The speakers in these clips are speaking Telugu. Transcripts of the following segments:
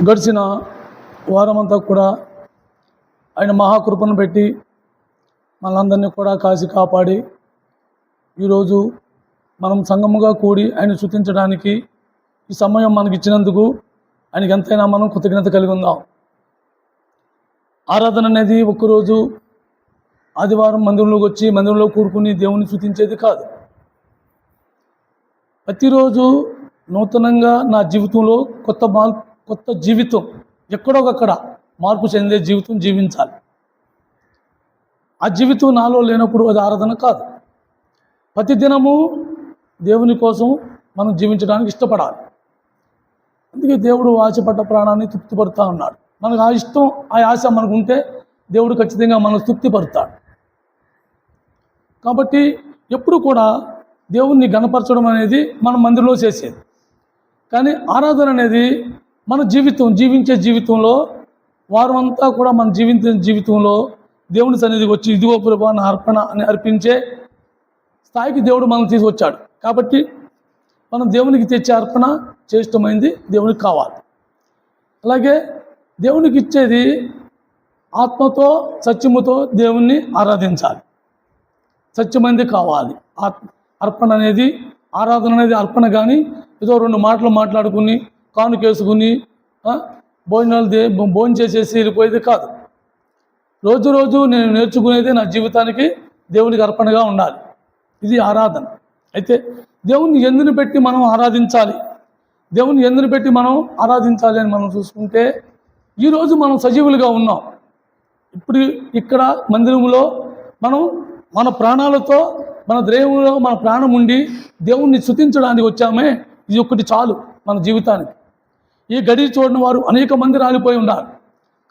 గడిచిన వారమంతా కూడా ఆయన మహాకృపను పెట్టి మనందరినీ కూడా కాసి కాపాడి ఈరోజు మనం సంఘముగా కూడి ఆయన స్తుతించడానికి ఈ సమయం మనకి ఇచ్చినందుకు ఆయనకి ఎంతైనా మనం కృతజ్ఞత కలిగి ఉందాం. ఆరాధన అనేది ఒక్కరోజు ఆదివారం మందిరంలోకి వచ్చి మందిరంలో కూడుకుని దేవుని స్తుతించేది కాదు. ప్రతిరోజు నూతనంగా నా జీవితంలో కొత్త జీవితం ఎక్కడొకక్కడ మార్పు చెందే జీవితం జీవించాలి. ఆ జీవితం నాలో లేనప్పుడు అది ఆరాధన కాదు. ప్రతిదినము దేవుని కోసం మనం జీవించడానికి ఇష్టపడాలి. అందుకే దేవుడు ఆశపడ్డ ప్రాణాన్ని తృప్తిపరుతూ ఉన్నాడు. మనకు ఆ ఇష్టం ఆ ఆశ మనకు ఉంటే దేవుడు ఖచ్చితంగా మనం తృప్తిపరుతాడు. కాబట్టి ఎప్పుడు కూడా దేవుణ్ణి గణపరచడం అనేది మనం మందిరంలో చేసేది. కానీ ఆరాధన అనేది మన జీవించే జీవితంలో వారం అంతా కూడా మన జీవితంలో దేవుని సన్నిధికి వచ్చి ఇదిగో ప్రభువా నా అర్పణ అని అర్పించే స్థాయికి దేవుడు మనం తీసుకొచ్చాడు. కాబట్టి మనం దేవునికి తెచ్చే అర్పణ శ్రేష్టమైంది దేవునికి కావాలి. అలాగే దేవునికి ఇచ్చేది ఆత్మతో సత్యముతో దేవుణ్ణి ఆరాధించాలి. సత్యమైంది కావాలి. అర్పణ అనేది ఆరాధన అనేది అర్పణ కానీ ఏదో రెండు మాటలు మాట్లాడుకుని కానుకేసుకుని భోజనం చేసేసి వెళ్ళిపోయేది కాదు. రోజు నేను నేర్చుకునేది నా జీవితానికి దేవునికి అర్పణగా ఉండాలి. ఇది ఆరాధన. అయితే దేవుణ్ణి ఎందుని పెట్టి మనం ఆరాధించాలి, దేవుని ఎందుని పెట్టి మనం ఆరాధించాలి అని మనం చూసుకుంటే ఈరోజు మనం సజీవులుగా ఉన్నాం. ఇప్పుడు ఇక్కడ మందిరంలో మనం మన ప్రాణాలతో మన దేవునిలో మన ప్రాణం ఉండి దేవుణ్ణి స్తుతించడానికి వచ్చామే. ఇది ఒక్కటి చాలు మన జీవితానికి. ఈ గడి చూడని వారు అనేక మంది రాలిపోయి ఉన్నారు.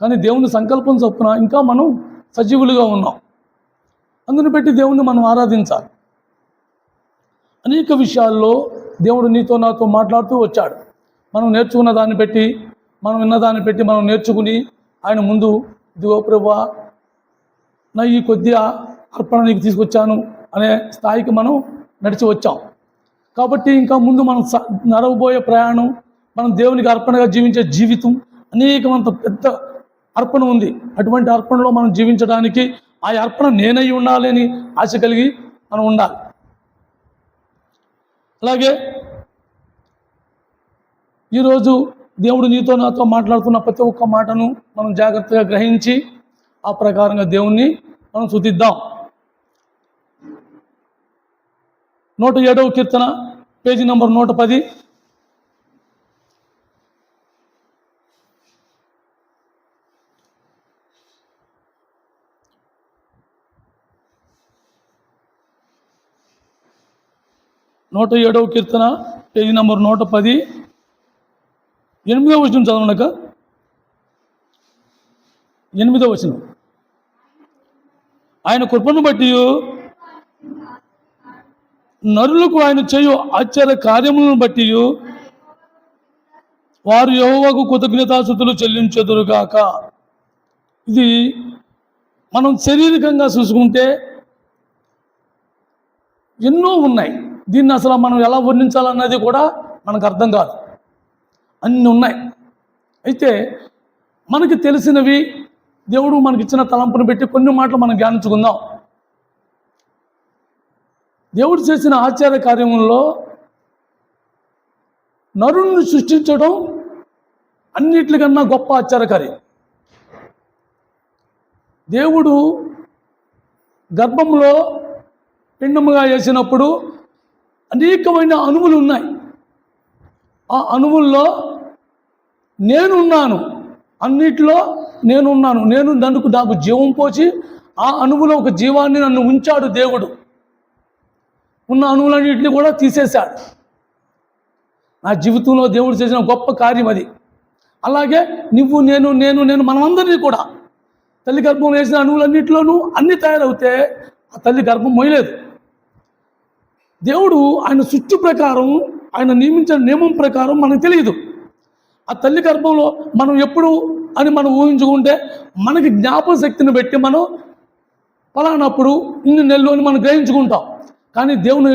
కానీ దేవుని సంకల్పం చొప్పున ఇంకా మనం సజీవులుగా ఉన్నాం. అందుని పెట్టి దేవుణ్ణి మనం ఆరాధించాలి. అనేక విషయాల్లో దేవుడు నీతో నాతో మాట్లాడుతూ వచ్చాడు. మనం నేర్చుకున్న దాన్ని పెట్టి మనం విన్నదాన్ని పెట్టి మనం నేర్చుకుని ఆయన ముందు ఇదిగో ప్రభువా నా ఈ కొద్దిగా అర్పణ నీకు తీసుకొచ్చాను అనే స్థాయికి మనం నడిచి వచ్చాం. కాబట్టి ఇంకా ముందు మనం నడవబోయే ప్రయాణం మనం దేవునికి అర్పణగా జీవించే జీవితం అనేకమంత పెద్ద అర్పణ ఉంది. అటువంటి అర్పణలో మనం జీవించడానికి ఆ అర్పణ నేనై ఉండాలి అని ఆశ కలిగి మనం ఉండాలి. అలాగే ఈరోజు దేవుడు నీతో నాతో మాట్లాడుతున్న ప్రతి ఒక్క మాటను మనం జాగ్రత్తగా గ్రహించి ఆ ప్రకారంగా దేవుణ్ణి మనం స్తుతిద్దాం. 107వ కీర్తన పేజీ నంబర్ 110. నూట 7వ కీర్తన పేజీ నంబర్ 110 8వ వచనం చదవనక 8వ వచనం. ఆయన కృపను బట్టి నరులకు ఆయన చేయు ఆశ్చర్య కార్యములను బట్టి వారు యెహోవాకు కృతజ్ఞతాస్తుతులు చెల్లించెదరుగాక. ఇది మనం శారీరకంగా చూసుకుంటే ఎన్నో ఉన్నాయి. దీన్ని అసలు మనం ఎలా వర్ణించాలన్నది కూడా మనకు అర్థం కాదు. అన్నీ ఉన్నాయి. అయితే మనకి తెలిసినవి దేవుడు మనకిచ్చిన తలంపును పెట్టి కొన్ని మాటలు మనం ధ్యానించుకుందాం. దేవుడు చేసిన ఆశ్చర్య కార్యములలో నరుణ్ణి సృష్టించడం అన్నిటికన్నా గొప్ప ఆశ్చర్యకార్యం. దేవుడు గర్భంలో పిండముగా వేసినప్పుడు అనేకమైన అణువులు ఉన్నాయి. ఆ అణువుల్లో నేనున్నాను, అన్నిటిలో నేనున్నాను. నాకు జీవం పోసి ఆ అణువులో ఒక జీవాన్ని నన్ను ఉంచాడు. దేవుడు ఉన్న అణువులన్నింటినీ కూడా తీసేశాడు. నా జీవితంలో దేవుడు చేసిన గొప్ప కార్యం అది. అలాగే నువ్వు నేను మనమందరినీ కూడా తల్లి గర్భం వేసిన అణువులన్నింటిలోనూ అన్నీ తయారవుతే ఆ తల్లి గర్భం మోయలేదు. దేవుడు ఆయన సృష్టి ప్రకారం ఆయన నియమించిన నియమం ప్రకారం మనకు తెలియదు. ఆ తల్లి గర్భంలో మనం ఎప్పుడు అని మనం ఊహించుకుంటే మనకి జ్ఞాపక శక్తిని బట్టి మనం ఫలానప్పుడు ఇన్ని నెలలు అని మనం గ్రహించుకుంటాం. కానీ దేవుని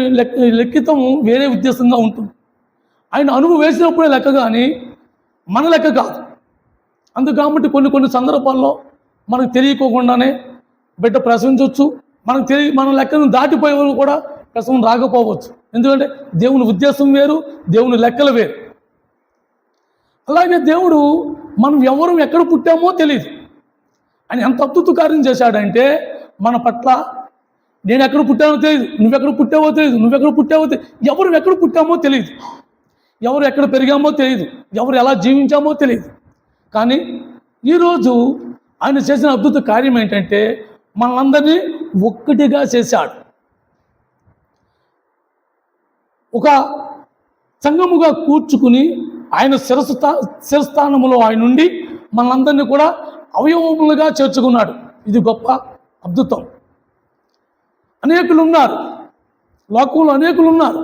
లెక్కితం వేరే ఉద్దేశంగా ఉంటుంది. ఆయన అణువు వేసినప్పుడే లెక్క కానీ మన లెక్క కాదు. అందుకు కాబట్టి కొన్ని సందర్భాల్లో మనకు తెలియకోకుండానే బిడ్డ ప్రసవించవచ్చు, మన లెక్కను దాటిపోయే వాళ్ళు కూడా ప్రసవం రాకపోవచ్చు. ఎందుకంటే దేవుని ఉద్దేశం వేరు, దేవుని లెక్కలు వేరు. అలాగే దేవుడు మనం ఎవరు ఎక్కడ పుట్టామో తెలియదు. ఆయన ఎంత అద్భుత కార్యం చేశాడంటే మన పట్ల నేను ఎక్కడ పుట్టానో తెలియదు, నువ్వెక్కడ పుట్టావో తెలియదు, ఎవరు ఎక్కడ పుట్టామో తెలియదు, ఎవరు ఎక్కడ పెరిగామో తెలియదు, ఎవరు ఎలా జీవించామో తెలియదు. కానీ ఈరోజు ఆయన చేసిన అద్భుత కార్యం ఏంటంటే మనందరినీ ఒక్కటిగా చేశాడు. ఒక సంఘముగా కూర్చుకుని ఆయన శిరస్థానములో ఆయన నుండి మనందరినీ కూడా అవయవములుగా చేర్చుకున్నాడు. ఇది గొప్ప అద్భుతం. అనేకులు ఉన్నారు, లోకంలో అనేకులు ఉన్నారు.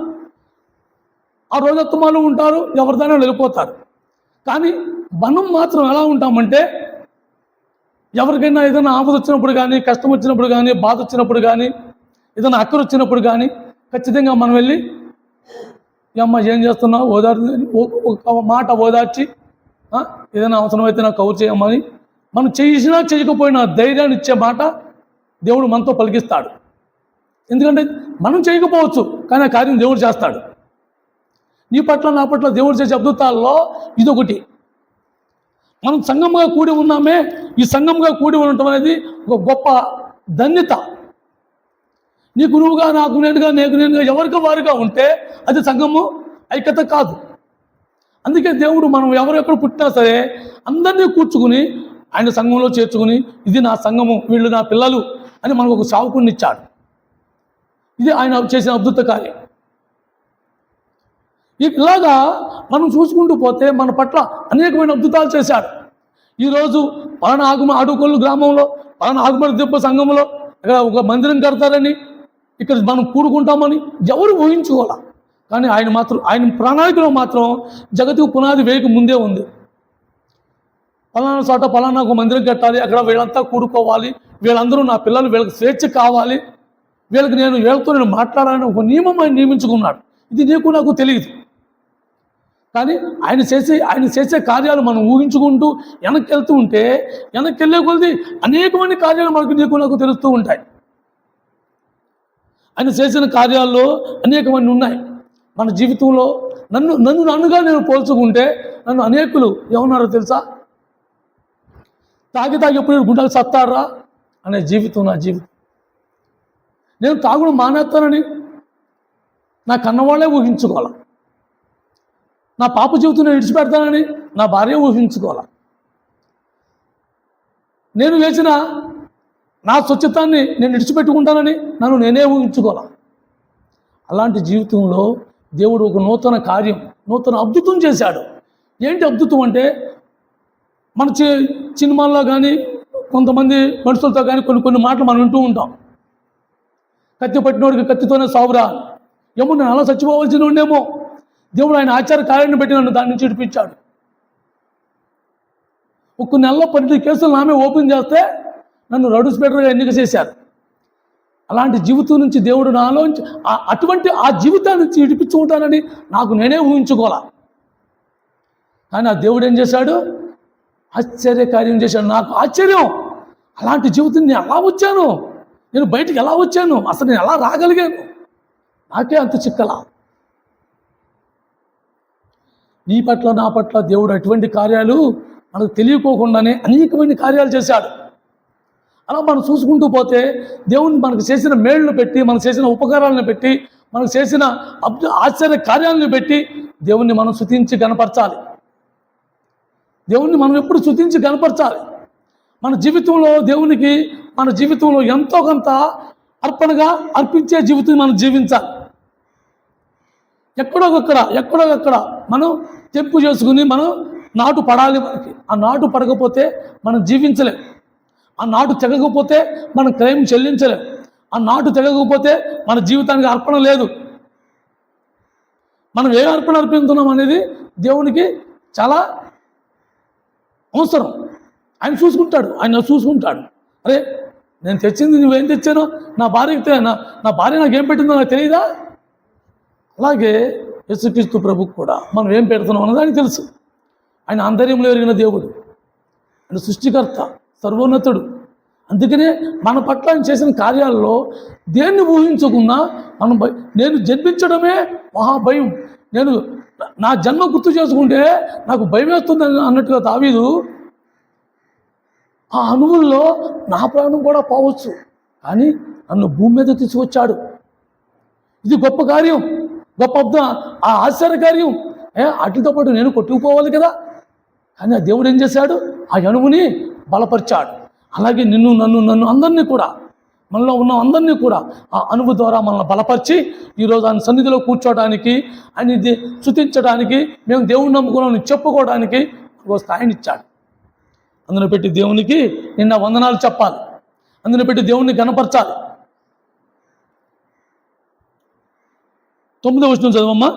ఆ రోజత్వమాలు ఉంటారు, ఎవరిదైనా వెళ్ళిపోతారు. కానీ మనం మాత్రం ఎలా ఉంటామంటే ఎవరికైనా ఏదైనా ఆపద వచ్చినప్పుడు కానీ, కష్టం వచ్చినప్పుడు కానీ, బాధ వచ్చినప్పుడు కానీ, ఏదైనా అక్కర వచ్చినప్పుడు కానీ ఖచ్చితంగా మనం వెళ్ళి అమ్మ ఏం చేస్తున్నావు ఒక మాట ఓదార్చి ఏదైనా అవసరమైతే నాకు కవర్ చేయమని మనం చేసినా చేయకపోయినా ధైర్యాన్ని ఇచ్చే మాట దేవుడు మనతో పలికిస్తాడు. ఎందుకంటే మనం చేయకపోవచ్చు, కానీ ఆ కార్యం దేవుడు చేస్తాడు. నీ పట్ల నా పట్ల దేవుడు చేసే అద్భుతాల్లో ఇదొకటి. మనం సంఘంగా కూడి ఉన్నామే, ఈ సంఘంగా కూడి ఉండటం అనేది ఒక గొప్ప ధన్యత. నీకు నువ్వుగా, నాకు నేనుగా, నేనుగా, ఎవరికి వారుగా ఉంటే అది సంఘము ఐక్యత కాదు. అందుకే దేవుడు మనం ఎవరెక్కడ పుట్టినా సరే అందరినీ కూర్చుకుని ఆయన సంఘంలో చేర్చుకుని ఇది నా సంఘము, వీళ్ళు నా పిల్లలు అని మనకు ఒక సావుకుని ఇచ్చాడు. ఇది ఆయన చేసిన అద్భుత కార్యం. ఇలాగా మనం చూసుకుంటూ పోతే మన పట్ల అనేకమైన అద్భుతాలు చేశాడు. ఈరోజు పలానా ఆడుకొల్లు గ్రామంలో, పలానా ఆగుమడి దెబ్బ సంఘంలో ఇక్కడ ఒక మందిరం కడతారని, ఇక్కడ మనం కూడుకుంటామని ఎవరు ఊహించుకోవాలా. కానీ ఆయన ప్రణాళికలో మాత్రం జగతికి పునాది వేయక ముందే ఉంది. పలానా చోట పలానా ఒక మందిరం కట్టాలి, అక్కడ వీళ్ళంతా కూడుకోవాలి, వీళ్ళందరూ నా పిల్లలు, వీళ్ళకి స్వేచ్ఛ కావాలి, వీళ్ళతో నేను మాట్లాడాలని ఒక నియమం ఆయన నియమించుకున్నాడు. ఇది నీకు నాకు తెలియదు. కానీ ఆయన చేసే కార్యాలు మనం ఊహించుకుంటూ వెనక్కి వెళ్తూ ఉంటే వెనక్కి వెళ్ళే కొద్ది అనేకమైన కార్యాలు మనకు నీకు నాకు తెలుస్తూ ఉంటాయి. ఆయన చేసిన కార్యాల్లో అనేకమంది ఉన్నాయి మన జీవితంలో. నన్నుగా నేను పోల్చుకుంటే నన్ను అనేకులు ఏమన్నారో తెలుసా? తాగి ఎప్పుడు గుండెలు సత్తారా అనే జీవితం నా జీవితం. నేను తాగుడు మానేస్తానని నా కన్నవాళ్ళే ఊహించుకోవాలి. నా పాప జీవితం నేను విడిచిపెడతానని నా భార్య ఊహించుకోవాలి. నేను వేసిన నా స్వచ్ఛతాన్ని నేను విడిచిపెట్టుకుంటానని నన్ను నేనే ఊహించుకోవాలి. అలాంటి జీవితంలో దేవుడు ఒక నూతన కార్యం, నూతన అద్భుతం చేశాడు. ఏంటి అద్భుతం అంటే మన సినిమాల్లో కానీ కొంతమంది మనుషులతో కానీ కొన్ని మాటలు మనం వింటూ ఉంటాం. కత్తి పట్టినోడికి కత్తితోనే సావురా, ఏమో నేను అలా చచ్చిపోవాల్సిన ఉండేమో. దేవుడు ఆయన ఆచార కార్యాన్ని పెట్టి నన్ను దాని నుంచి విడిపించాడు. ఒక నెలలో 12 కేసులు నామే ఓపెన్ చేస్తే నన్ను రౌడీ స్పీడర్గా ఎన్నిక చేశారు. అలాంటి జీవితం నుంచి దేవుడు నాలోంచి అటువంటి ఆ జీవితాన్ని నుంచి విడిపించుకుంటానని నాకు నేనే ఊహించుకోవాలా. కానీ ఆ దేవుడు ఏం చేశాడు? ఆశ్చర్య కార్యం చేశాడు. నాకు ఆశ్చర్యం, అలాంటి జీవితం నేను ఎలా వచ్చాను, నేను బయటికి ఎలా వచ్చాను, అసలు నేను ఎలా రాగలిగాను, నాకే అంత చిక్కలా. నీ పట్ల నా పట్ల దేవుడు అటువంటి కార్యాలు మనకు తెలియకోకుండానే అనేకమైన కార్యాలు చేశాడు. అలా మనం చూసుకుంటూ పోతే దేవుని మనకు చేసిన మేళ్ళను పెట్టి, మనకు చేసిన ఉపకారాలను పెట్టి, మనకు చేసిన ఆశ్చర్య కార్యాలను పెట్టి దేవుణ్ణి మనం స్తుతించి కనపరచాలి. దేవుణ్ణి మనం ఎప్పుడు స్తుతించి కనపరచాలి. మన జీవితంలో దేవునికి మన జీవితంలో ఎంతో కొంత అర్పణగా అర్పించే జీవితం మనం జీవించాలి. ఎక్కడొకక్కడ మనం తెంపు చేసుకుని మనం నాటు పడాలి. మనకి ఆ నాటు పడకపోతే మనం జీవించలేం. ఆ నాటు తెగకపోతే మనం క్రయం చెల్లించలేం. ఆ నాటు తెగకపోతే మన జీవితానికి అర్పణ లేదు. మనం ఏ అర్పణ అర్పిస్తున్నాం అనేది దేవునికి చాలా అవసరం. ఆయన చూసుకుంటాడు. అరే నేను తెచ్చింది నువ్వేం తెచ్చానో, నా భార్య నాకేం పెట్టిందో నాకు తెలియదా? అలాగే యేసుక్రీస్తు ప్రభుకు కూడా మనం ఏం పెడుతున్నాం అన్నది ఆయనకు తెలుసు. ఆయన ఆంతర్యంలో ఎరిగిన దేవుడు. అంటే సృష్టికర్త, సర్వోన్నతుడు. అందుకనే మన పట్ల ఆయన చేసిన కార్యాలలో దేన్ని ఊహించకున్నా మనం నేను జన్మించడమే మహాభయం, నేను నా జన్మ గుర్తు చేసుకుంటే నాకు భయం వేస్తుంది అన్నట్టుగా దావీదు ఆ అణువుల్లో నా ప్రాణం కూడా పోవచ్చు, కానీ నన్ను భూమి మీద తీసుకొచ్చాడు. ఇది గొప్ప కార్యం, గొప్ప ఆ ఆశ్చర్యకార్యం. వాటితో పాటు నేను కొట్టుకుపోవాలి కదా, కానీ ఆ దేవుడు ఏం చేశాడు? ఆ అణువుని బలపరిచాడు. అలాగే నన్ను అందరినీ కూడా, మనలో ఉన్న అందరినీ కూడా ఆ అణువు ద్వారా మనల్ని బలపరిచి ఈరోజు ఆయన సన్నిధిలో కూర్చోవడానికి, ఆయన స్తుతించడానికి, మేము దేవుని నమ్ముకున్నామని చెప్పుకోవడానికి ఒక స్థాయిని ఇచ్చాడు. అందులో పెట్టి దేవునికి నిన్న వందనాలు చెప్పాలి, అందులో పెట్టి దేవుణ్ణి గణపరచాలి. 9వ వచనం చదవమ్మా.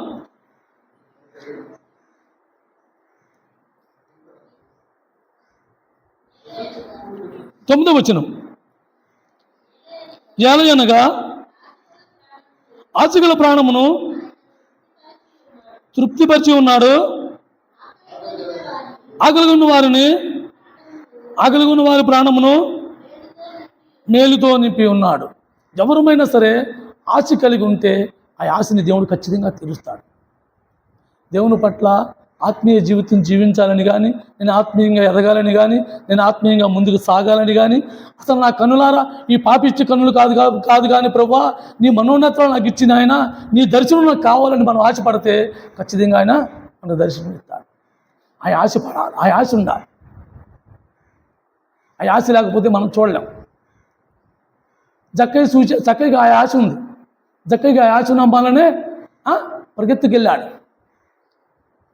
తొమ్మిదవ వచనం, ఏలయనగా ఆశగల ప్రాణమును తృప్తిపరిచి ఉన్నాడు, ఆకలిగా ఉన్న వారి ప్రాణమును మేలుతో నింపి ఉన్నాడు. ఎవరమైనా సరే ఆశ కలిగి ఉంటే ఆ ఆశని దేవుడు ఖచ్చితంగా తీరుస్తాడు. దేవుని పట్ల ఆత్మీయ జీవితం జీవించాలని కానీ, నేను ఆత్మీయంగా ఎదగాలని కానీ, నేను ఆత్మీయంగా ముందుకు సాగాలని కానీ, అసలు నా కన్నులారా ఈ పాపిష్టి కన్నులు కాదు కానీ ప్రభువా, నీ మనోన్నతాలు నాకు ఇచ్చిన ఆయన, నీ దర్శనం నాకు కావాలని మనం ఆశపడితే ఖచ్చితంగా ఆయన మనకు దర్శనం ఇస్తాడు. ఆ ఆశ పడాలి, ఆ ఆశ ఉండాలి. ఆ ఆశ లేకపోతే మనం చూడలేం. చక్కగా ఆ ఆశ ఉంది, చక్కగా ఆ ఆశ నమ్మాలనే పరిగెత్తుకెళ్ళాడు.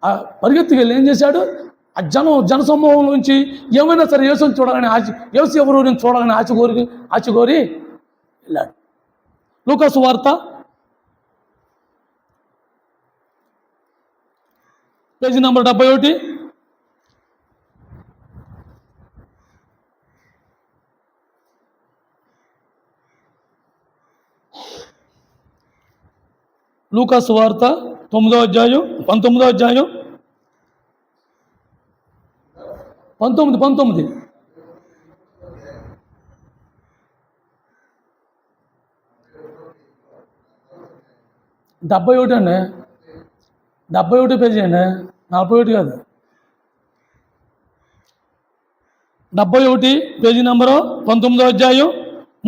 ఆ పరిగెత్తుకెళ్ళి ఏం చేశాడు? ఆ జనసమూహం నుంచి ఏమైనా సరే యేసుని చూడాలని ఆశ, యేసు ఎవరు నేను చూడాలని ఆశ కోరి వెళ్ళాడు. లూకా సువార్త పేజీ నంబర్ 71. లూకా సువార్త 9వ అధ్యాయం 19వ అధ్యాయం 19 71 అండి, 71 పేజీ అండి, 41 కాదు. 71 పేజీ నెంబరు 19వ అధ్యాయం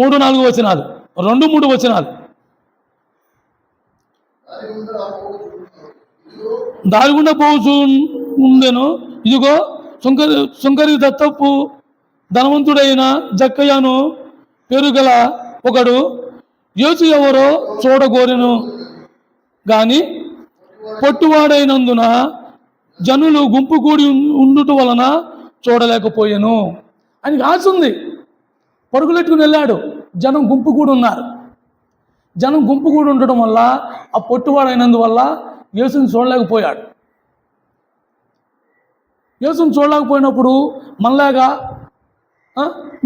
3-4 వచనాలు, 2-3 వచనాలు. దారిగుండా పోవచ్చు ఉండెను, ఇదిగో సుంకరి దత్తపు ధనవంతుడైన జక్కయ్యను పేరుగల ఒకడు యేసు ఎవరో చూడగోరెను గాని పొట్టువాడైనందున జనులు గుంపు కూడి ఉండుట వలన చూడలేకపోయాను. ఆయనకి ఆశ ఉంది, పరుగులెట్టుకుని వెళ్ళాడు. జనం గుంపు కూడి ఉన్నారు. జనం గుంపు కూడి ఉండటం వల్ల, ఆ పొట్టువాడైనందువల్ల యేసుని చూడలేకపోయాడు. యేసుని చూడలేకపోయినప్పుడు మనలాగా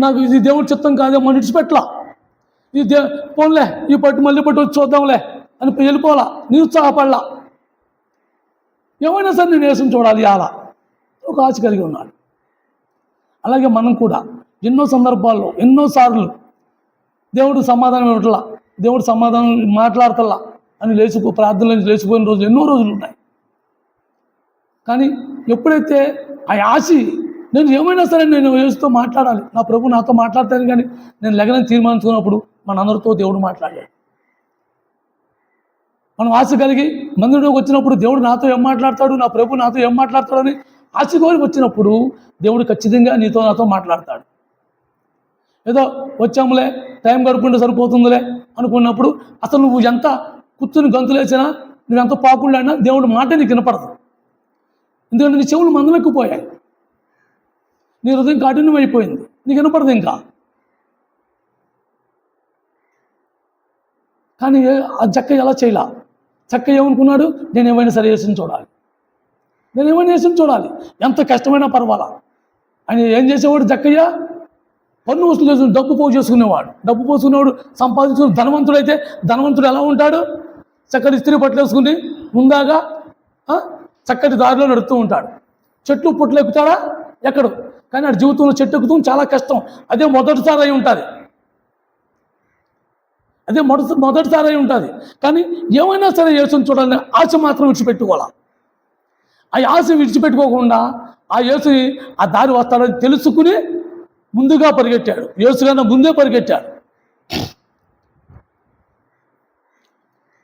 నాకు ఇది దేవుడి చిత్తం కాదేమో అని విడిచిపెట్టలా. ఇది పోన్లే, ఈ పట్టు మళ్ళీ పట్టు వచ్చి చూద్దాంలే అని వెళ్ళిపోలా, నిరుత్సాహపడలా. ఏమైనా సరే నేను యేసుని చూడాలి అలా ఒక ఆశ కలిగి ఉన్నాడు. అలాగే మనం కూడా ఎన్నో సందర్భాల్లో ఎన్నోసార్లు దేవుడు సమాధానం ఇవ్వట్లా, దేవుడు సమాధానం మాట్లాడతల్లా అని ప్రార్థనలు లేచిపోయిన రోజులు ఎన్నో రోజులు ఉన్నాయి. కానీ ఎప్పుడైతే ఆ ఆశ, నేను ఏమైనా సరే నేను యేసుతో మాట్లాడాలి, నా ప్రభు నాతో మాట్లాడతాను కానీ నేను లెగనని తీర్మానించుకున్నప్పుడు మనందరితో దేవుడు మాట్లాడాడు. మనం ఆశ కలిగి మందిరంలోకి వచ్చినప్పుడు దేవుడు నాతో ఏం మాట్లాడతాడు, నా ప్రభు నాతో ఏం మాట్లాడతాడు అని ఆశ కోరి వచ్చినప్పుడు దేవుడు ఖచ్చితంగా నీతో నాతో మాట్లాడతాడు. ఏదో వచ్చాములే టైం గడుపుకుంటే సరిపోతుందిలే అనుకున్నప్పుడు అసలు నువ్వు ఎంత కూర్చుని గంతులేసినా, నువ్వు ఎంత పాకుళ్ళైనా దేవుడు మాట నీకు వినపడదు. ఎందుకంటే నీ చెవులు మందమెక్కిపోయాయి, నీ హృదయం కాఠిన్యం అయిపోయింది, నీకు వినపడదు ఇంకా. కానీ ఆ చక్క ఎలా చేయలా? చక్క ఏమనుకున్నాడు? నేను ఏమైనా సరే యేసుని చూడాలి, నేను ఏమైనా యేసుని చూడాలి, ఎంత కష్టమైనా పర్వాలా. ఆయన ఏం చేసేవాడు? జక్కయ్య పన్ను వసూలు చేసుకుని డబ్బు పోసుకునేవాడు. సంపాదించుకుని ధనవంతుడైతే ధనవంతుడు ఎలా ఉంటాడు? చక్కటి ఇస్త్రీ బట్టలు వేసుకుని ముందాగా చక్కటి దారిలో నడుస్తూ ఉంటాడు. చెట్లు పుట్లు ఎక్కుతాడా? ఎక్కడు. కానీ ఆ జీవితంలో చెట్టు ఎక్కుతాం చాలా కష్టం. అదే మొదటిసారి అయి ఉంటుంది, మొదటిసారి అయి ఉంటుంది. కానీ ఏమైనా సరే యేసుని చూడాలని ఆశ మాత్రం విడిచిపెట్టుకోవాలి. ఆ ఆశ విడిచిపెట్టుకోకుండా ఆ యేసుని ఆ దారి వస్తాడని తెలుసుకుని ముందుగా పరిగెట్టాడు. యేసు కన్నా ముందే పరిగెట్టాడు.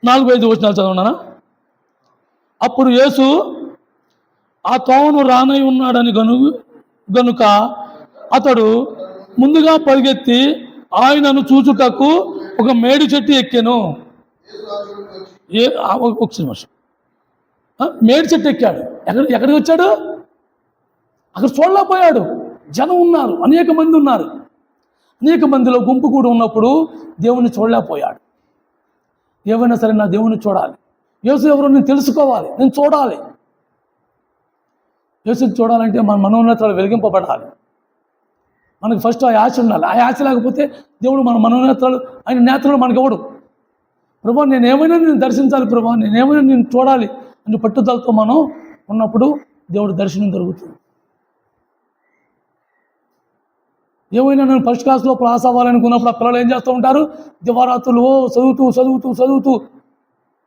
4-5 వచనాలు చదవనా? అప్పుడు యేసు ఆ తోవను రానై ఉన్నాడని గనుక అతడు ముందుగా పరిగెత్తి ఆయనను చూచుటకు ఒక మేడి చెట్టు ఎక్కాను. ఒక నిమిషం, మేడి చెట్టు ఎక్కాడు. ఎక్కడికి వచ్చాడు? అక్కడ చూడలేకపోయాడు. జనం ఉన్నారు, అనేక మంది ఉన్నారు. అనేక మందిలో గుంపు కూడా ఉన్నప్పుడు దేవుణ్ణి చూడలేకపోయాడు. ఏవైనా సరే నా దేవుణ్ణి చూడాలి, యేసు ఎవరో నేను తెలుసుకోవాలి, నేను చూడాలి. యేసుని చూడాలంటే మన మనోనేత్రాలు వెలిగింపబడాలి. మనకు ఫస్ట్ ఆ ఆశ ఉండాలి. ఆ ఆశ లేకపోతే దేవుడు మన మనోనేత్రాలు, ఆయన నేత్రాలు మనకి ఇవ్వడు. ప్రభా నేనేమైనా నేను దర్శించాలి, ప్రభా నేనేమైనా నేను చూడాలి అని పట్టుదలతో మనం ఉన్నప్పుడు దేవుడు దర్శనం జరుగుతుంది. ఏమైనా నేను ఫస్ట్ క్లాస్లో పాస్ అవ్వాలనుకున్నప్పుడు ఆ పిల్లలు ఏం చేస్తూ ఉంటారు? దివారాత్రులు చదువుతూ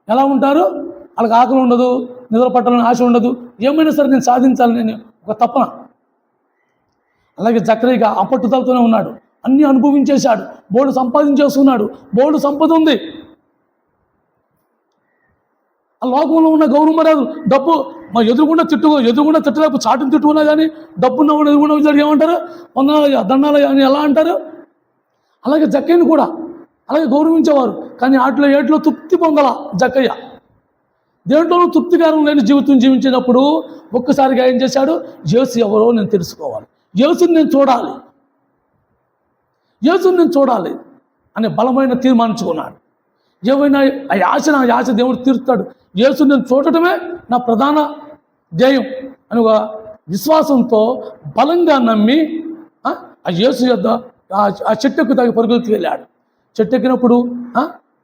ఎలా ఉంటారు? వాళ్ళకి ఆకలి ఉండదు, నిద్ర పట్టాలని ఆశ ఉండదు. ఏమైనా సరే నేను సాధించాలి, నేను ఒక తపన. అలాగే జకరియా ఆ పట్టుదలతోనే ఉన్నాడు. అన్నీ అనుభవించేశాడు, బోర్డు సంపాదించేస్తున్నాడు, బోర్డు సంపద ఉంది. ఆ లోకంలో ఉన్న గౌరవ మర్యాదలు, డబ్బు మా ఎదురుగుండా తిట్టలేపు చాటును తిట్టుకున్నా కానీ డబ్బున్న ఎదురుగుండా ఏమంటారు? వందనాలు దండాలు అని ఎలా అంటారు? అలాగే జక్కయ్యను కూడా అలాగే గౌరవించేవారు. కానీ ఏట్లో తృప్తి పొందల జక్కయ్య. దేంట్లోనూ తృప్తికరం లేని జీవితం జీవించినప్పుడు ఒక్కసారిగా ఏం చేశాడు? యేసు ఎవరో నేను తెలుసుకోవాలి, యేసుని నేను చూడాలి అనే బలమైన తీర్మానించుకున్నాడు. ఏమైనా ఆ ఆశ దేవుడు తీరుస్తాడు. యేసుని నేను చూడటమే నా ప్రధాన ధ్యేయం అని ఒక విశ్వాసంతో బలంగా నమ్మి ఆ యేసు యొద్ద ఆ చెట్టుకు తగ్గ పరుగులకి వెళ్ళాడు. చెట్టు ఎక్కినప్పుడు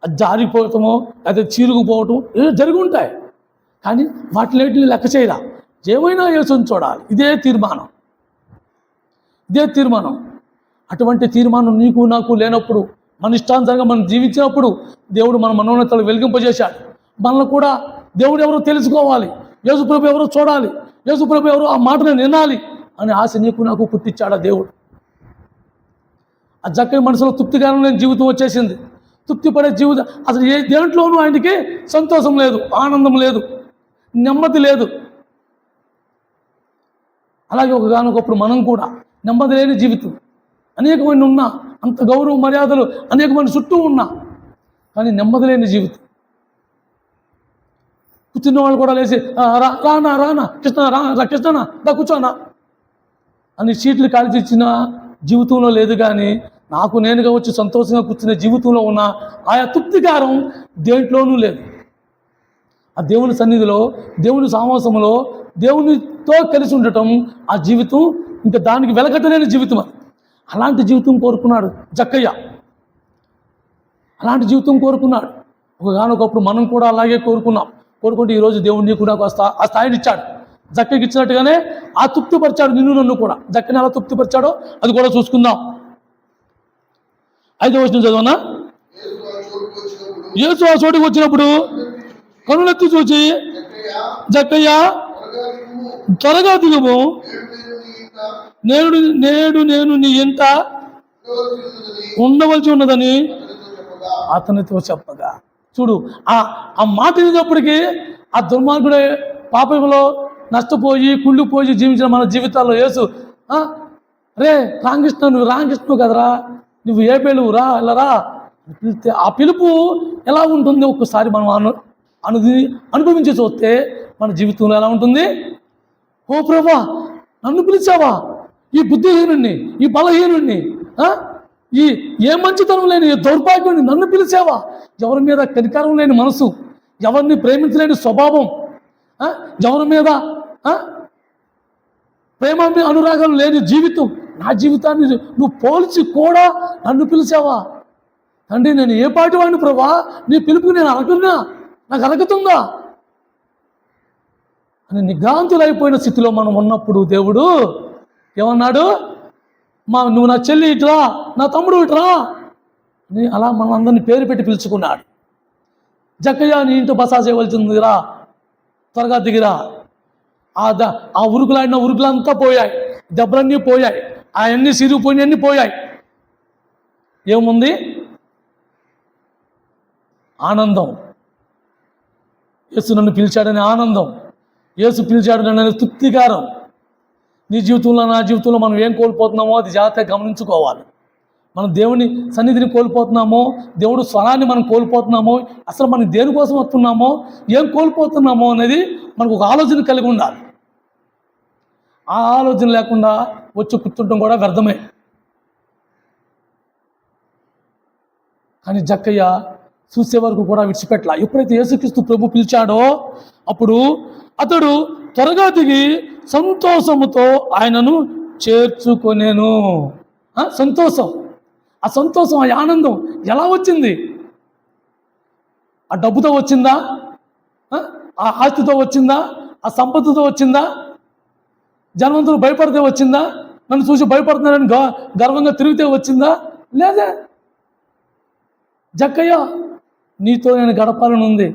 అది జారిపోవటమో లేదా చీరుకుపోవటం ఏదో జరిగి ఉంటాయి. కానీ వాటిని లెక్క చేయరా. ఏమైనా యేసుని చూడాలి, ఇదే తీర్మానం. అటువంటి తీర్మానం నీకు నాకు లేనప్పుడు, మన ఇష్టానుసారంగా మనం జీవించినప్పుడు దేవుడు మన మనోన్నతలు వెలిగింపజేశాడు. మనల్ని కూడా దేవుడు ఎవరో తెలుసుకోవాలి, యేసు ప్రభు ఎవరో చూడాలి, యేసు ప్రభు ఎవరో ఆ మాటను వినాలి అనే ఆశ నీకు నాకు పుట్టించాడు ఆ దేవుడు. ఆ జక్కయ్య మనసులో తృప్తికరం లేని జీవితం వచ్చేసింది. తృప్తిపడే జీవితం అసలు ఏ దేంట్లోనూ ఆయనకి సంతోషం లేదు, ఆనందం లేదు, నెమ్మది లేదు. అలాగే ఒకగానొకప్పుడు మనం కూడా నెమ్మది లేని జీవితం, అనేకమంది ఉన్నా, అంత గౌరవ మర్యాదలు అనేకమంది చుట్టూ ఉన్నా కానీ నెమ్మది లేని జీవితం. కూర్చున్న వాళ్ళు కూడా లేచి రానా కృష్ణనా దా కూర్చోనా అని సీట్లు కాల్చి ఇచ్చిన జీవితంలో లేదు. కానీ నాకు నేనుగా వచ్చి సంతోషంగా కూర్చునే జీవితంలో ఉన్న ఆయా తృప్తికారం దేంట్లోనూ లేదు. ఆ దేవుని సన్నిధిలో, దేవుని సావాసంలో, దేవునితో కలిసి ఉండటం ఆ జీవితం ఇంకా దానికి వెలకట్టలేని జీవితం. అలాంటి జీవితం కోరుకున్నాడు జక్కయ్య, అలాంటి జీవితం కోరుకున్నాడు. ఒకగానొకప్పుడు మనం కూడా అలాగే కోరుకుంటే ఈరోజు దేవుడు నీకు నాకు ఆ స్థాయిని ఇచ్చాడు. జక్కయ్యకి ఇచ్చినట్టుగానే ఆ తృప్తిపరిచాడు నిన్ను నన్ను కూడా. జక్కని ఎలా తృప్తిపరిచాడో అది కూడా చూసుకుందాం. 5వ వచనం చదవనా? యేసు ఆ చోటుకు వచ్చినప్పుడు కనులెత్తి చూచి, జక్కయ్య త్వరగా దిగుము, నేను నీ ఇంట ఉండవలసి ఉన్నదని అతనితో చెప్పగా. చూడు, ఆ మాట వినేటప్పటికీ ఆ దుర్మార్గుడే పాపంలో నష్టపోయి కుళ్ళిపోయి జీవించిన మన జీవితాల్లో యేసు రే రామకృష్ణ, నువ్వు రామకృష్ణువు కదరా, నువ్వు ఏ పేలువు రా ఇలా రా పిలిస్తే ఆ పిలుపు ఎలా ఉంటుంది ఒక్కసారి మనం అనుభవించి చూస్తే మన జీవితంలో ఎలా ఉంటుంది? ఓ ప్రభా, నన్ను పిలిచావా, ఈ బుద్ధిహీనుణ్ణి, ఈ బలహీనుణ్ణి, ఈ ఏ మంచితనం లేని ఈ దౌర్భాగ్యుడిని నన్ను పిలిచావా? ఎవరి మీద కనికరం లేని మనసు, ఎవరిని ప్రేమించలేని స్వభావం, ఎవరి మీద ప్రేమ అనురాగాలు లేని జీవితం, నా జీవితాన్ని నువ్వు పోల్చి కూడా నన్ను పిలిచావా? తండ్రి, నేను ఏ పాటి వాడిని ప్రభా, నీ పిలుపుకి నేను అరకున్నా, నాకు అరకుతుందా అని నిగ్రాంతులైపోయిన స్థితిలో మనం ఉన్నప్పుడు దేవుడు ఏమన్నాడు? నువ్వు నా చెల్లి ఇటురా, నా తమ్ముడు ఇటురా అని అలా మనందరినీ పేరు పెట్టి పిలుచుకున్నాడు. జక్కయ్య, నీ ఇంట్లో బసా చేయవలసిందిరా, త్వరగా దిగిరా. ఆ ఉరుకులాడిన ఉరుకులంతా పోయాయి, దెబ్బలన్నీ పోయాయి, అవన్నీ సిరిగిపోయినవన్నీ పోయాయి. ఏముంది? ఆనందం. యేసు నన్ను పిలిచాడనే ఆనందం, యేసు పిలిచాడు నన్ను తృప్తికారం. నీ జీవితంలో, నా జీవితంలో మనం ఏం కోల్పోతున్నామో అది జాగ్రత్తగా గమనించుకోవాలి. మనం దేవుని సన్నిధిని కోల్పోతున్నామో, దేవుడు స్వరాన్ని మనం కోల్పోతున్నామో, అసలు మనం దేనికోసం వస్తున్నామో, ఏం కోల్పోతున్నామో అనేది మనకు ఒక ఆలోచన కలిగి ఉండాలి. ఆ ఆలోచన లేకుండా వచ్చి కూర్చుంటాం కూడా వ్యర్థమే. కానీ జక్కయ్య చూసే వరకు కూడా విడిచిపెట్టలా. ఎప్పుడైతే యేసుక్రీస్తు ప్రభు పిలిచాడో అప్పుడు అతడు త్వరగా దిగి సంతోషముతో ఆయనను చేర్చుకొనేను. సంతోషం, ఆ సంతోషం, ఆ ఆనందం ఎలా వచ్చింది? ఆ డబ్బుతో వచ్చిందా? ఆ ఆస్తితో వచ్చిందా? ఆ సంపదతో వచ్చిందా? జనవంతులు భయపడితే వచ్చిందా? నన్ను చూసి భయపడుతున్నారని గర్వంగా తిరిగితే వచ్చిందా? లేదే. జక్కయ్య, నీతో నేను గడపాలని ఉంది.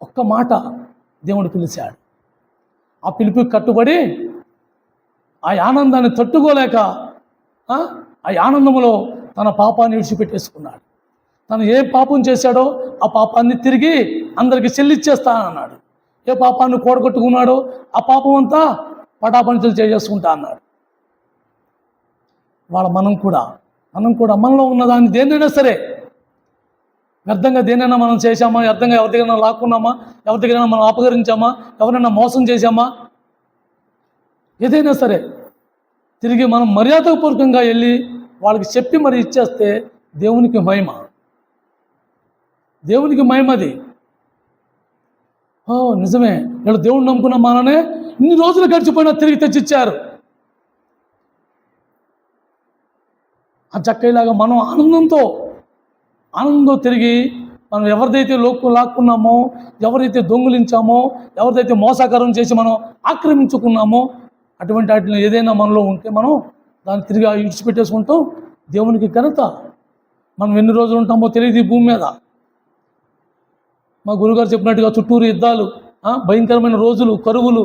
ఒక్క మాట దేవుడు పిలిచాడు. ఆ పిలుపుకి కట్టుబడి ఆ ఆనందాన్ని తట్టుకోలేక ఆ ఆనందంలో తన పాపాన్ని విడిచిపెట్టేసుకున్నాడు. తను ఏ పాపం చేశాడో ఆ పాపాన్ని తిరిగి అందరికీ చెల్లిచ్చేస్తానన్నాడు. ఏ పాపాన్ని కూడగొట్టుకున్నాడో ఆ పాపం అంతా పటాపంచలు చేసుకుంటా అన్నాడు. మనం కూడా మనలో ఉన్నదాన్ని దేన్నైనా సరే, వ్యర్థంగా దేనైనా మనం చేశామా, వ్యర్థంగా ఎవరి దగ్గరైనా లాక్కున్నామా, ఎవరి దగ్గరైనా మనం అపహరించామా, ఎవరైనా మోసం చేశామా, ఏదైనా సరే తిరిగి మనం మర్యాదపూర్వకంగా వెళ్ళి వాళ్ళకి చెప్పి మరి ఇచ్చేస్తే దేవునికి మహిమ. దేవునికి మహిమది. నిజమే, వీళ్ళు దేవుడిని నమ్ముకున్న మననే ఇన్ని రోజులు గడిచిపోయినా తిరిగి తెచ్చిచ్చారు. ఆ చక్కలాగా మనం ఆనందంతో తిరిగి మనం ఎవరిదైతే లాక్కున్నామో, ఎవరైతే దొంగిలించామో, ఎవరిదైతే మోసాకరం చేసి మనం ఆక్రమించుకున్నామో అటువంటి వాటిని ఏదైనా మనలో ఉంటే మనం దాన్ని తిరిగి విడిచిపెట్టేసుకుంటాం. దేవునికి ఘనత. మనం ఎన్ని రోజులు ఉంటామో తెలియదు ఈ భూమి మీద. మా గురుగారు చెప్పినట్టుగా చుట్టూరు యుద్ధాలు, భయంకరమైన రోజులు, కరువులు,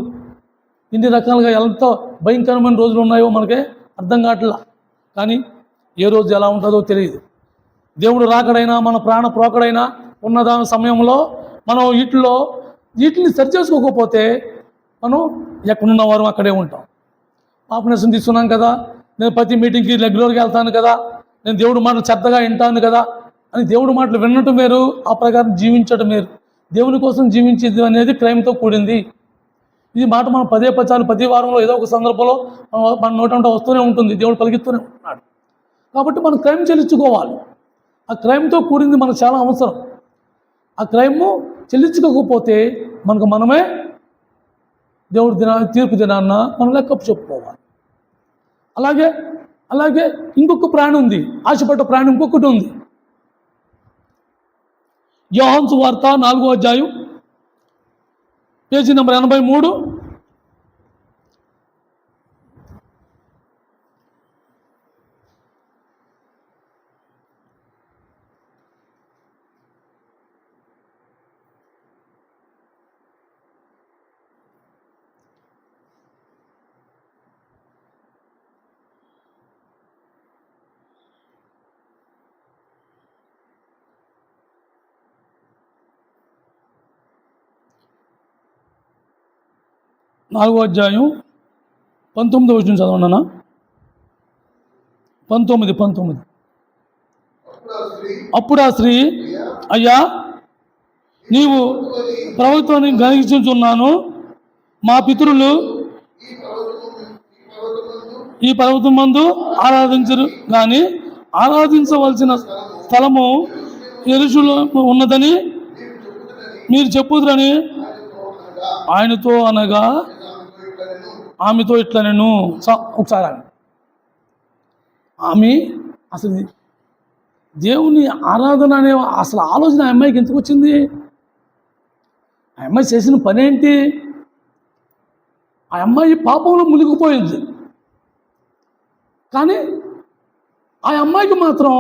ఇన్ని రకాలుగా ఎంత భయంకరమైన రోజులు ఉన్నాయో మనకే అర్థం కావట్లా. కానీ ఏ రోజు ఎలా ఉంటుందో తెలియదు. దేవుడు రాకడైనా మన ప్రాణ ప్రోకడైనా ఉన్నదాని సమయంలో మనం వీటిని సరి చేసుకోకపోతే మనం ఎక్కడున్న వారు అక్కడే ఉంటాం. పాపనేసం తీసుకున్నాం కదా, నేను ప్రతి మీటింగ్కి రెగ్యులర్గా వెళ్తాను కదా, నేను దేవుడి మాటలు శ్రద్ధగా వింటాను కదా అని దేవుడి మాటలు వినటం వేరు, ఆ ప్రకారం జీవించడం వేరు. దేవుని కోసం జీవించేది అనేది క్రైమ్తో కూడింది. ఈ మాట మనం పదే పచాలు ప్రతి వారంలో ఏదో ఒక సందర్భంలో మన నోటంట వస్తూనే ఉంటుంది, దేవుడు పలికిస్తూనే ఉంటున్నాడు. కాబట్టి మనం క్రైమ్ చెల్లించుకోవాలి. ఆ క్రైమ్తో కూడింది మనకు చాలా అవసరం. ఆ క్రైమ్ చెల్లించుకోకపోతే మనకు మనమే దేవుడి తీర్పు దినాన్న మనం లెక్కప్పు చెప్పుకోవాలి. అలాగే ఇంకొక ప్రాణి ఉంది, ఆశపడ్డ ప్రాణి ఇంకొకటి ఉంది. యోహాను సువార్త 4వ అధ్యాయం పేజీ నెంబర్ 83. నాలుగో అధ్యాయం 19వ వచనం చదవనా? 19. అప్పుడు ఆ స్త్రీ, అయ్యా, నీవు ప్రభుత్వాన్ని గ్రహించుచున్నాను. మా పితరులు ఈ పర్వతం మందు ఆరాధించరు, కానీ ఆరాధించవలసిన స్థలము యెరూషలేములో ఉన్నదని మీరు చెప్పుదురని ఆయనతో అనగా ఆమెతో ఇట్లా నేను ఒకసారి ఆమె అసలు దేవుని ఆరాధన అనే అసలు ఆలోచన ఆ అమ్మాయికి ఎందుకు వచ్చింది? ఆ అమ్మాయి చేసిన పని ఏంటి? ఆ అమ్మాయి పాపంలో మునిగిపోయింది. కానీ ఆ అమ్మాయికి మాత్రం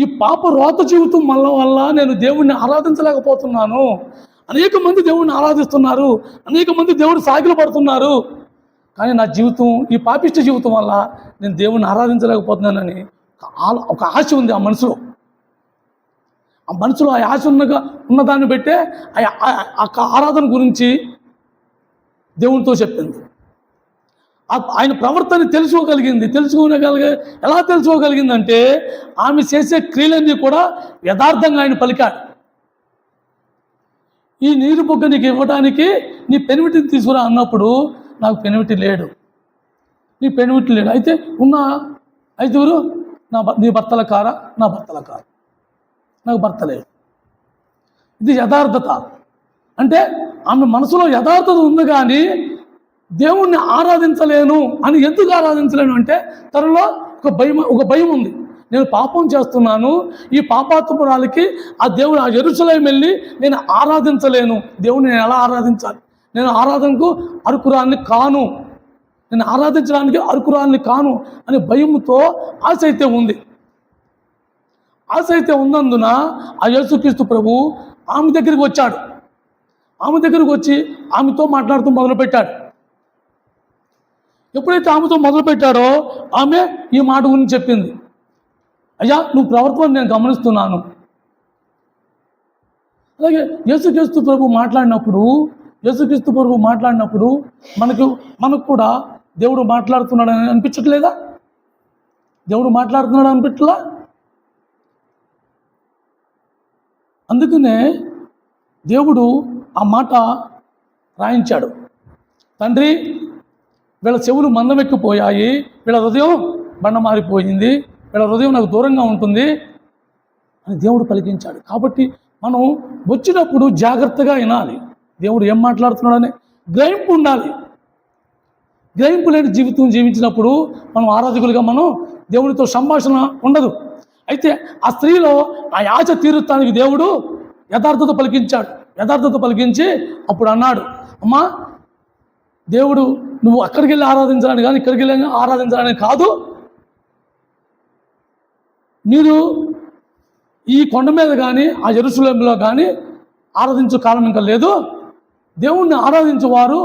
ఈ పాప రోత జీవితం వల్ల నేను దేవుణ్ణి ఆరాధించలేకపోతున్నాను. అనేక మంది దేవుణ్ణి ఆరాధిస్తున్నారు, అనేక మంది దేవుడు సాగిలు పడుతున్నారు, కానీ నా జీవితం ఈ పాపిష్ట జీవితం వల్ల నేను దేవుణ్ణి ఆరాధించలేకపోతున్నానని ఒక ఆశ ఉంది ఆ మనసులో. ఆ మనసులో ఆ ఆశ ఉన్నదాన్ని బట్టే ఆ ఆరాధన గురించి దేవునితో చెప్పింది. ఆయన ప్రవర్తన ఎలా తెలుసుకోగలిగిందంటే ఆమె చేసే క్రియలన్నీ కూడా యథార్థంగా ఆయన పలికాడు. ఈ నీరు బొగ్గ నీకు ఇవ్వడానికి నీ పెనిమిటిని తీసుకురా అన్నప్పుడు నాకు పెనిమిటి లేడు, నీ పెనిమిటి లేడు, అయితే ఉన్న ఐదుగురు నీ భర్తల కారా, నా భర్తల కారు, నాకు భర్త లేడు. ఇది యథార్థత. అంటే ఆమె మనసులో యథార్థత ఉంది, కానీ దేవుణ్ణి ఆరాధించలేను అని. ఎందుకు ఆరాధించలేను అంటే తనలో ఒక భయం ఉంది. నేను పాపం చేస్తున్నాను, ఈ పాపాత్మురాలికి ఆ దేవుడు ఆ యెరూషలేము వెళ్ళి నేను ఆరాధించలేను, దేవుణ్ణి నేను ఎలా ఆరాధించాలి, నేను ఆరాధనకు అర్హురాలిని కాను, నేను ఆరాధించడానికి అర్హురాలిని కాను అనే భయంతో ఆశ అయితే ఉంది. ఆశ అయితే ఉన్నందున ఆ యేసుక్రీస్తు ప్రభు ఆమె దగ్గరికి వచ్చాడు. ఆమె దగ్గరికి వచ్చి ఆమెతో మాట్లాడుతూ మొదలుపెట్టాడు. ఎప్పుడైతే ఆమెతో మొదలుపెట్టాడో ఆమె ఈ మాట గురించి చెప్పింది. అయ్యా, నువ్వు ప్రవర్తన నేను గమనిస్తున్నాను. అలాగే యేసుక్రీస్తు ప్రభు మాట్లాడినప్పుడు మనకు కూడా దేవుడు మాట్లాడుతున్నాడని అనిపించట్లేదా? దేవుడు మాట్లాడుతున్నాడు అనిపించలా? అందుకనే దేవుడు ఆ మాట రాయించాడు. తండ్రి, వీళ్ళ చెవులు మందమెక్కిపోయాయి, వీళ్ళ హృదయం బండ మారిపోయింది, వీళ్ళ హృదయం నాకు దూరంగా ఉంటుంది అని దేవుడు పలికించాడు. కాబట్టి మనం వచ్చినప్పుడు జాగ్రత్తగా వినాలి. దేవుడు ఏం మాట్లాడుతున్నాడని గ్రహింపు ఉండాలి. గ్రహింపు లేని జీవితం జీవించినప్పుడు మనం ఆరాధకులుగా మనం దేవుడితో సంభాషణ ఉండదు. అయితే ఆ స్త్రీలో ఆ యాచ తీరుతానికి దేవుడు యథార్థత పలికించాడు. యథార్థత పలికించి అప్పుడు అన్నాడు, అమ్మా, దేవుడు నువ్వు అక్కడికి వెళ్ళి ఆరాధించాలని కానీ ఇక్కడికి వెళ్ళి ఆరాధించాలని కాదు, మీరు ఈ కొండ మీద కానీ ఆ యెరూషలేములో కానీ ఆరాధించే కాలం ఇంకా లేదు. దేవుణ్ణి ఆరాధించేవారు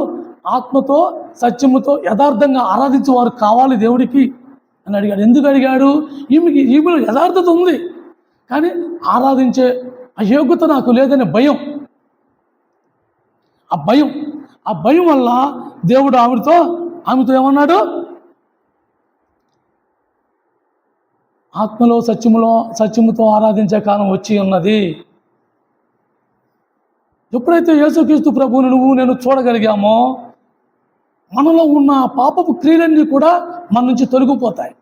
ఆత్మతో సత్యముతో యథార్థంగా ఆరాధించేవారు కావాలి దేవుడికి అని అడిగాడు. ఎందుకు అడిగాడు? ఈమెలో యథార్థత ఉంది, కానీ ఆరాధించే అయోగ్యత నాకు లేదనే భయం. ఆ భయం వల్ల దేవుడు ఆమెతో ఏమన్నాడు? ఆత్మలో సత్యముతో ఆరాధించే కాలం వచ్చి ఉన్నది. ఎప్పుడైతే యేసుక్రీస్తు ప్రభువుని నేను చూడగలిగామో మనలో ఉన్న పాపపు క్రియలన్నీ కూడా మన నుంచి తొలగిపోతాయి.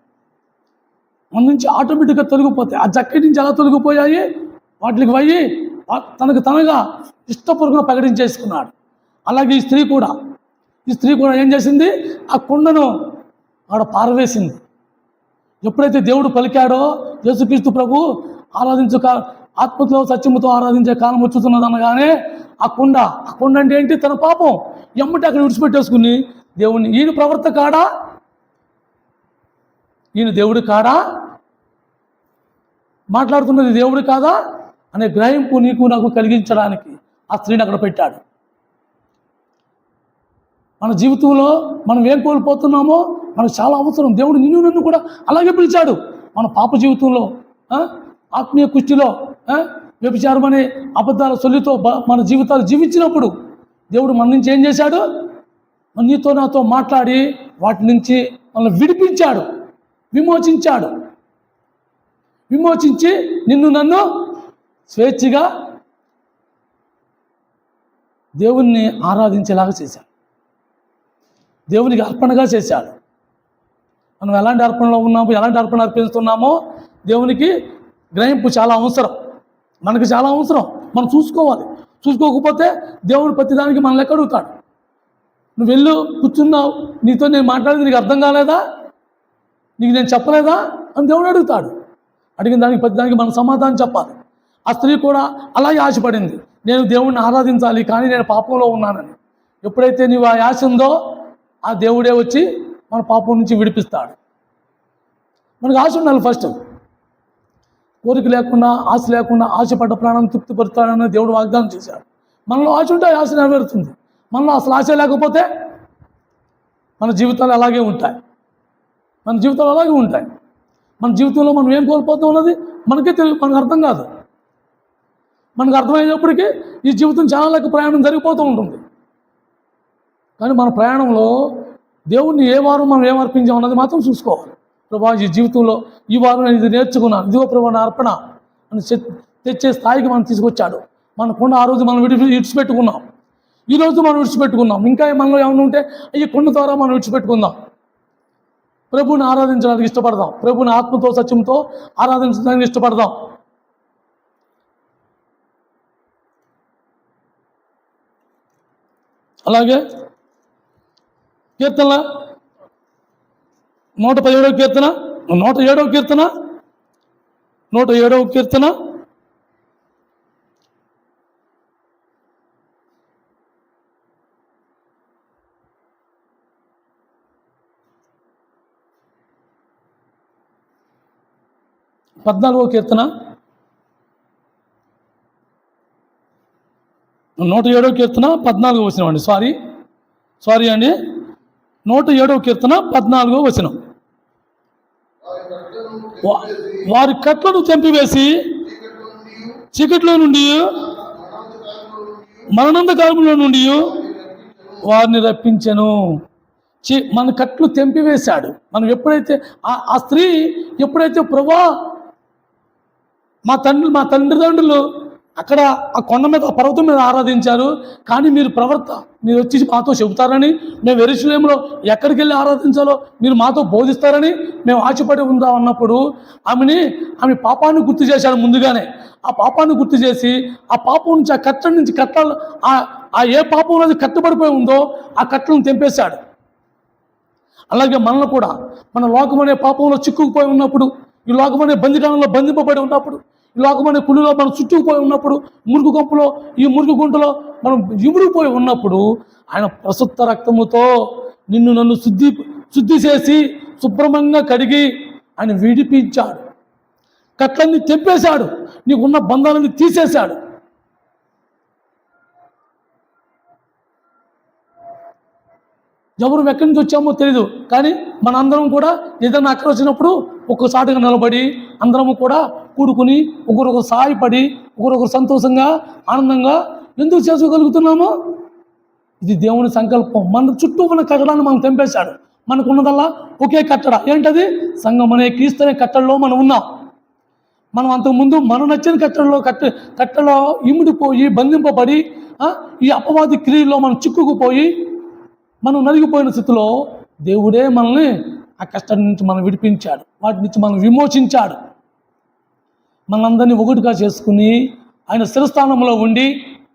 మన నుంచి ఆటోమేటిక్గా తొలగిపోతాయి. ఆ జక్కటి నుంచి ఎలా తొలగిపోయాయి? వాటికి పోయి తనగా ఇష్టపూర్వకంగా ప్రకటించేసుకున్నాడు. అలాగే ఈ స్త్రీ కూడా ఏం చేసింది? ఆ కుండను ఆడ పారవేసింది. ఎప్పుడైతే దేవుడు పలికాడో యేసుక్రీస్తు ప్రభు ఆత్మతో సత్యముతో ఆరాధించే కాలం వచ్చుతున్నది అనగానే ఆ కుండ అంటే ఏంటి? తన పాపం ఎమ్మటి అక్కడ విడిచిపెట్టేసుకుని దేవుణ్ణి, ఈయన ప్రవర్త కాడా, ఈయన దేవుడు కాడా, మాట్లాడుతున్నది దేవుడు కాదా అనే గ్రహింపు నీకు నాకు కలిగించడానికి ఆ స్త్రీని అక్కడ పెట్టాడు. మన జీవితంలో మనం ఏం కోల్పోతున్నామో మనకు చాలా అవసరం. దేవుడు నన్ను కూడా అలాగే పిలిచాడు. మన పాప జీవితంలో, ఆత్మీయ కుష్టిలో, వ్యభిచారం అనే అబద్ధాల సొల్లితో మన జీవితాలు జీవించినప్పుడు దేవుడు మన నుంచి ఏం చేశాడు? నీతో నాతో మాట్లాడి వాటి నుంచి మనల్ని విడిపించాడు, విమోచించి నన్ను స్వేచ్ఛగా దేవుణ్ణి ఆరాధించేలాగా చేశాడు, దేవునికి అర్పణగా చేశాడు. మనం ఎలాంటి అర్పణలో ఉన్నామో, ఎలాంటి అర్పణ అర్పిస్తున్నామో దేవునికి గ్రహింపు చాలా అవసరం, మనకు చాలా అవసరం. మనం చూసుకోకపోతే దేవుడు ప్రతిదానికి మనల్ని లెక్క అడుగుతాడు. నువ్వు వెళ్ళు కూర్చున్నావు, నీతో నేను మాట్లాడేది నీకు అర్థం కాలేదా, నీకు నేను చెప్పలేదా అని దేవుడు అడుగుతాడు. అడిగిన దానికి ప్రతిదానికి మనం సమాధానం చెప్పాలి. ఆ స్త్రీ కూడా అలాగే ఆశపడింది, నేను దేవుణ్ణి ఆరాధించాలి కానీ నేను పాపంలో ఉన్నానని. ఎప్పుడైతే నీవు ఆ ఆశ ఉందో ఆ దేవుడే వచ్చి మన పాపం నుంచి విడిపిస్తాడు. మనకు ఆశ ఉండాలి. ఫస్ట్ కోరిక లేకుండా, ఆశ లేకుండా, ఆశపడ్డ ప్రాణం తృప్తిపరుస్తాడని దేవుడు వాగ్దానం చేశాడు. మనలో ఆశ ఉంటే ఆశ నెరవేరుతుంది. మనలో అసలు ఆశ లేకపోతే మన జీవితాలు అలాగే ఉంటాయి. మన జీవితంలో మనం ఏం కోల్పోతాం అన్నది మనకే తెలియదు, మనకు అర్థం కాదు. మనకు అర్థమయ్యేటప్పటికీ ఈ జీవితం చాలా లెక్క ప్రయాణం జరిగిపోతూ ఉంటుంది. కానీ మన ప్రయాణంలో దేవుణ్ణి ఏ వారం మనం ఏం అర్పించాం అన్నది మాత్రం చూసుకోవాలి. ప్రభా, ఈ జీవితంలో ఈ వారం నేను ఇది నేర్చుకున్నాను, ఇదిగో ప్రభా నా అర్పణ అని తెచ్చే స్థాయికి మనం తీసుకొచ్చాడు. మనకుండా ఆ రోజు మనం విడిచిపెట్టుకున్నాం, ఈరోజు మనం విడిచిపెట్టుకున్నాం. ఇంకా మనలో ఏమైనా ఉంటే ఈ కొండ ద్వారా మనం విడిచిపెట్టుకుందాం. ప్రభుని ఆరాధించడానికి ఇష్టపడదాం. ప్రభుని ఆత్మతో సత్యంతో ఆరాధించడానికి ఇష్టపడదాం. అలాగే కీర్తన 117వ కీర్తన 107వ కీర్తన 107వ కీర్తన 14వ కీర్తన 107వ కీర్తన 14వ వచనం అండి. సారీ అండి, 107వ కీర్తన 14వ వచనం. వారి కట్లను తెంపివేసి చీకట్లో నుండి మరణాంధకారములో నుండి వారిని రప్పించెను. మన కట్లు తెంపివేశాడు. మనం ఎప్పుడైతే ఆ స్త్రీ ఎప్పుడైతే ప్రభా మా తండ్రిదండ్రులు అక్కడ ఆ కొండ మీద ఆ పర్వతం మీద ఆరాధించారు, కానీ మీరు వచ్చి మాతో చెబుతారని, మేము యెరూషలేములో ఎక్కడికి వెళ్ళి ఆరాధించాలో మీరు మాతో బోధిస్తారని మేము ఆశపడి ఉందాం అన్నప్పుడు ఆమె పాపాన్ని గుర్తు చేశాడు. ముందుగానే ఆ పాపాన్ని గుర్తు చేసి ఆ పాపం నుంచి ఆ కట్టల నుంచి కట్టలు ఆ ఏ పాపం అనేది కట్టబడిపోయి ఉందో ఆ కట్టలను తెంపేశాడు. అలాగే మనల్ని కూడా మన లోకమనే పాపంలో చిక్కుకుపోయి ఉన్నప్పుడు, ఈ లోకమనే బందికాలంలో బంధింపబడి ఉన్నప్పుడు, ఈ లోకమనే కుళ్ళులో మనం చుట్టుకుపోయి ఉన్నప్పుడు, మురుగు గంపులో ఈ మురుగు గుంటలో మనం ఇముడిపోయి ఉన్నప్పుడు ఆయన ప్రశుద్ధ రక్తముతో నన్ను శుద్ధి చేసి శుభ్రంగా కడిగి ఆయన విడిపించాడు. కట్లన్నీ తెంపేశాడు. నీకున్న బంధాలన్నీ తీసేశాడు. ఎవరు ఎక్కడి నుంచి వచ్చామో తెలీదు, కానీ మన అందరం కూడా ఏదైనా అక్కడ వచ్చినప్పుడు ఒక్కసారిగా నిలబడి అందరము కూడా కూడుకుని ఒకరొకరు సహాయపడి ఒకరొకరు సంతోషంగా ఆనందంగా ఎందుకు చేసుకోగలుగుతున్నామో ఇది దేవుని సంకల్పం. మన చుట్టూ ఉన్న కట్టడాన్ని మనం తెంపేశాడు. మనకున్నదల్లా ఒకే కట్టడ, ఏంటది? సంఘం అనే క్రీస్తు అనే కట్టడలో మనం ఉన్నాం. మనం అంతకుముందు మనం నచ్చిన కట్టలో ఇమిడిపోయి బంధింపబడి ఈ అపవాది క్రియల్లో మనం చిక్కుకుపోయి మనం నలిగిపోయిన స్థితిలో దేవుడే మనల్ని ఆ కష్టం నుంచి మనం విడిపించాడు, వాటి నుంచి మనం విమోచించాడు. మనందరినీ ఒకటిగా చేసుకుని ఆయన శిరస్థానంలో ఉండి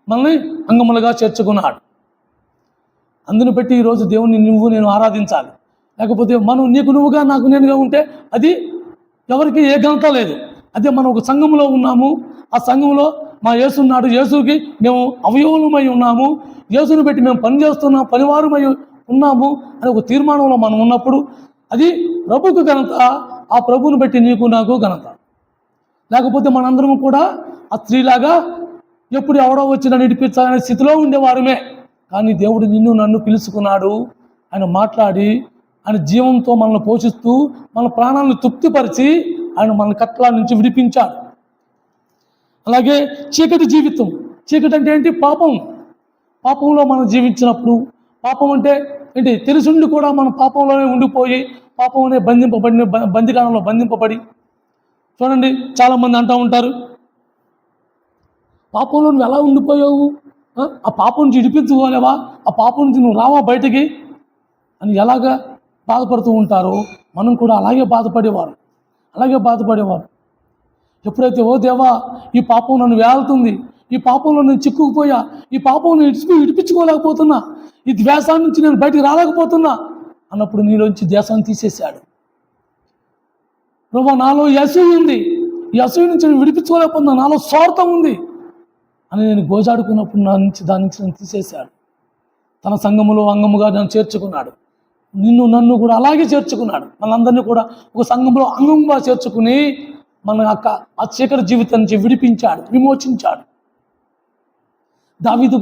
మనల్ని అంగములుగా చేర్చుకున్నాడు. అందుని బట్టి ఈరోజు దేవుని నేను ఆరాధించాలి. లేకపోతే మనం నీకు నువ్వుగా నాకు నేనుగా ఉంటే అది ఎవరికి ఏ ఘనత లేదు. అదే మనం ఒక సంఘంలో ఉన్నాము, ఆ సంఘంలో మా యేసు ఉన్నాడు, యేసుకి మేము అవయవమై ఉన్నాము, యేసుని బట్టి మేము పనిచేస్తున్నాం, పనివారమై ఉన్నాము అని ఒక తీర్మానంలో మనం ఉన్నప్పుడు అది ప్రభుకు ఘనత. ఆ ప్రభువుని బట్టి నీకు నాకు ఘనత. లేకపోతే మనందరం కూడా ఆ స్త్రీలాగా ఎప్పుడు ఎవడో వచ్చి నన్ను నడిపించాలనే స్థితిలో ఉండేవారమే. కానీ దేవుడు నన్ను పిలుచుకున్నాడు. ఆయన మాట్లాడి ఆయన జీవంతో మనల్ని పోషిస్తూ మన ప్రాణాలను తృప్తిపరిచి ఆయన మన కట్ల నుంచి విడిపించాడు. అలాగే చీకటి జీవితం. చీకటి అంటే ఏంటి? పాపంలో మనం జీవించినప్పుడు, పాపం అంటే ఏంటి? తెలుసుండి కూడా మనం పాపంలోనే ఉండిపోయి పాపంలోనే బందికాలంలో బంధింపబడి. చూడండి, చాలామంది అంటూ ఉంటారు, పాపంలో నువ్వు ఎలా ఉండిపోయావు, ఆ పాపం నుంచి విడిపించుకోలేవా, ఆ పాపం నుంచి నువ్వు రావా బయటికి అని ఎలాగా బాధపడుతూ ఉంటారో మనం కూడా అలాగే బాధపడేవారు. ఎప్పుడైతే ఓ దేవా ఈ పాపం నన్ను వేలుతుంది, ఈ పాపంలో నేను చిక్కుకుపోయా, ఈ పాపం నేను విడిపించుకోలేకపోతున్నా, ఈ ద్వేషాన్ని నుంచి నేను బయటికి రాలేకపోతున్నా అన్నప్పుడు నీలోంచి ద్వేషాన్ని తీసేశాడు. ప్రభా నాలో ఈ అసూయ ఉంది, ఈ అసూయ నుంచి నేను విడిపించుకోలేకపోతున్నా, నాలో స్వార్థం ఉంది అని నేను గోజాడుకున్నప్పుడు దాని నుంచి నన్ను తీసేశాడు. తన సంఘములో అంగముగా నన్ను చేర్చుకున్నాడు. నిన్ను నన్ను కూడా అలాగే చేర్చుకున్నాడు. మనందరినీ కూడా ఒక సంఘంలో అంగంగా చేర్చుకుని మన యొక్క ఆ చీకటి జీవితం నుంచి విడిపించాడు, విమోచించాడు. దావీదు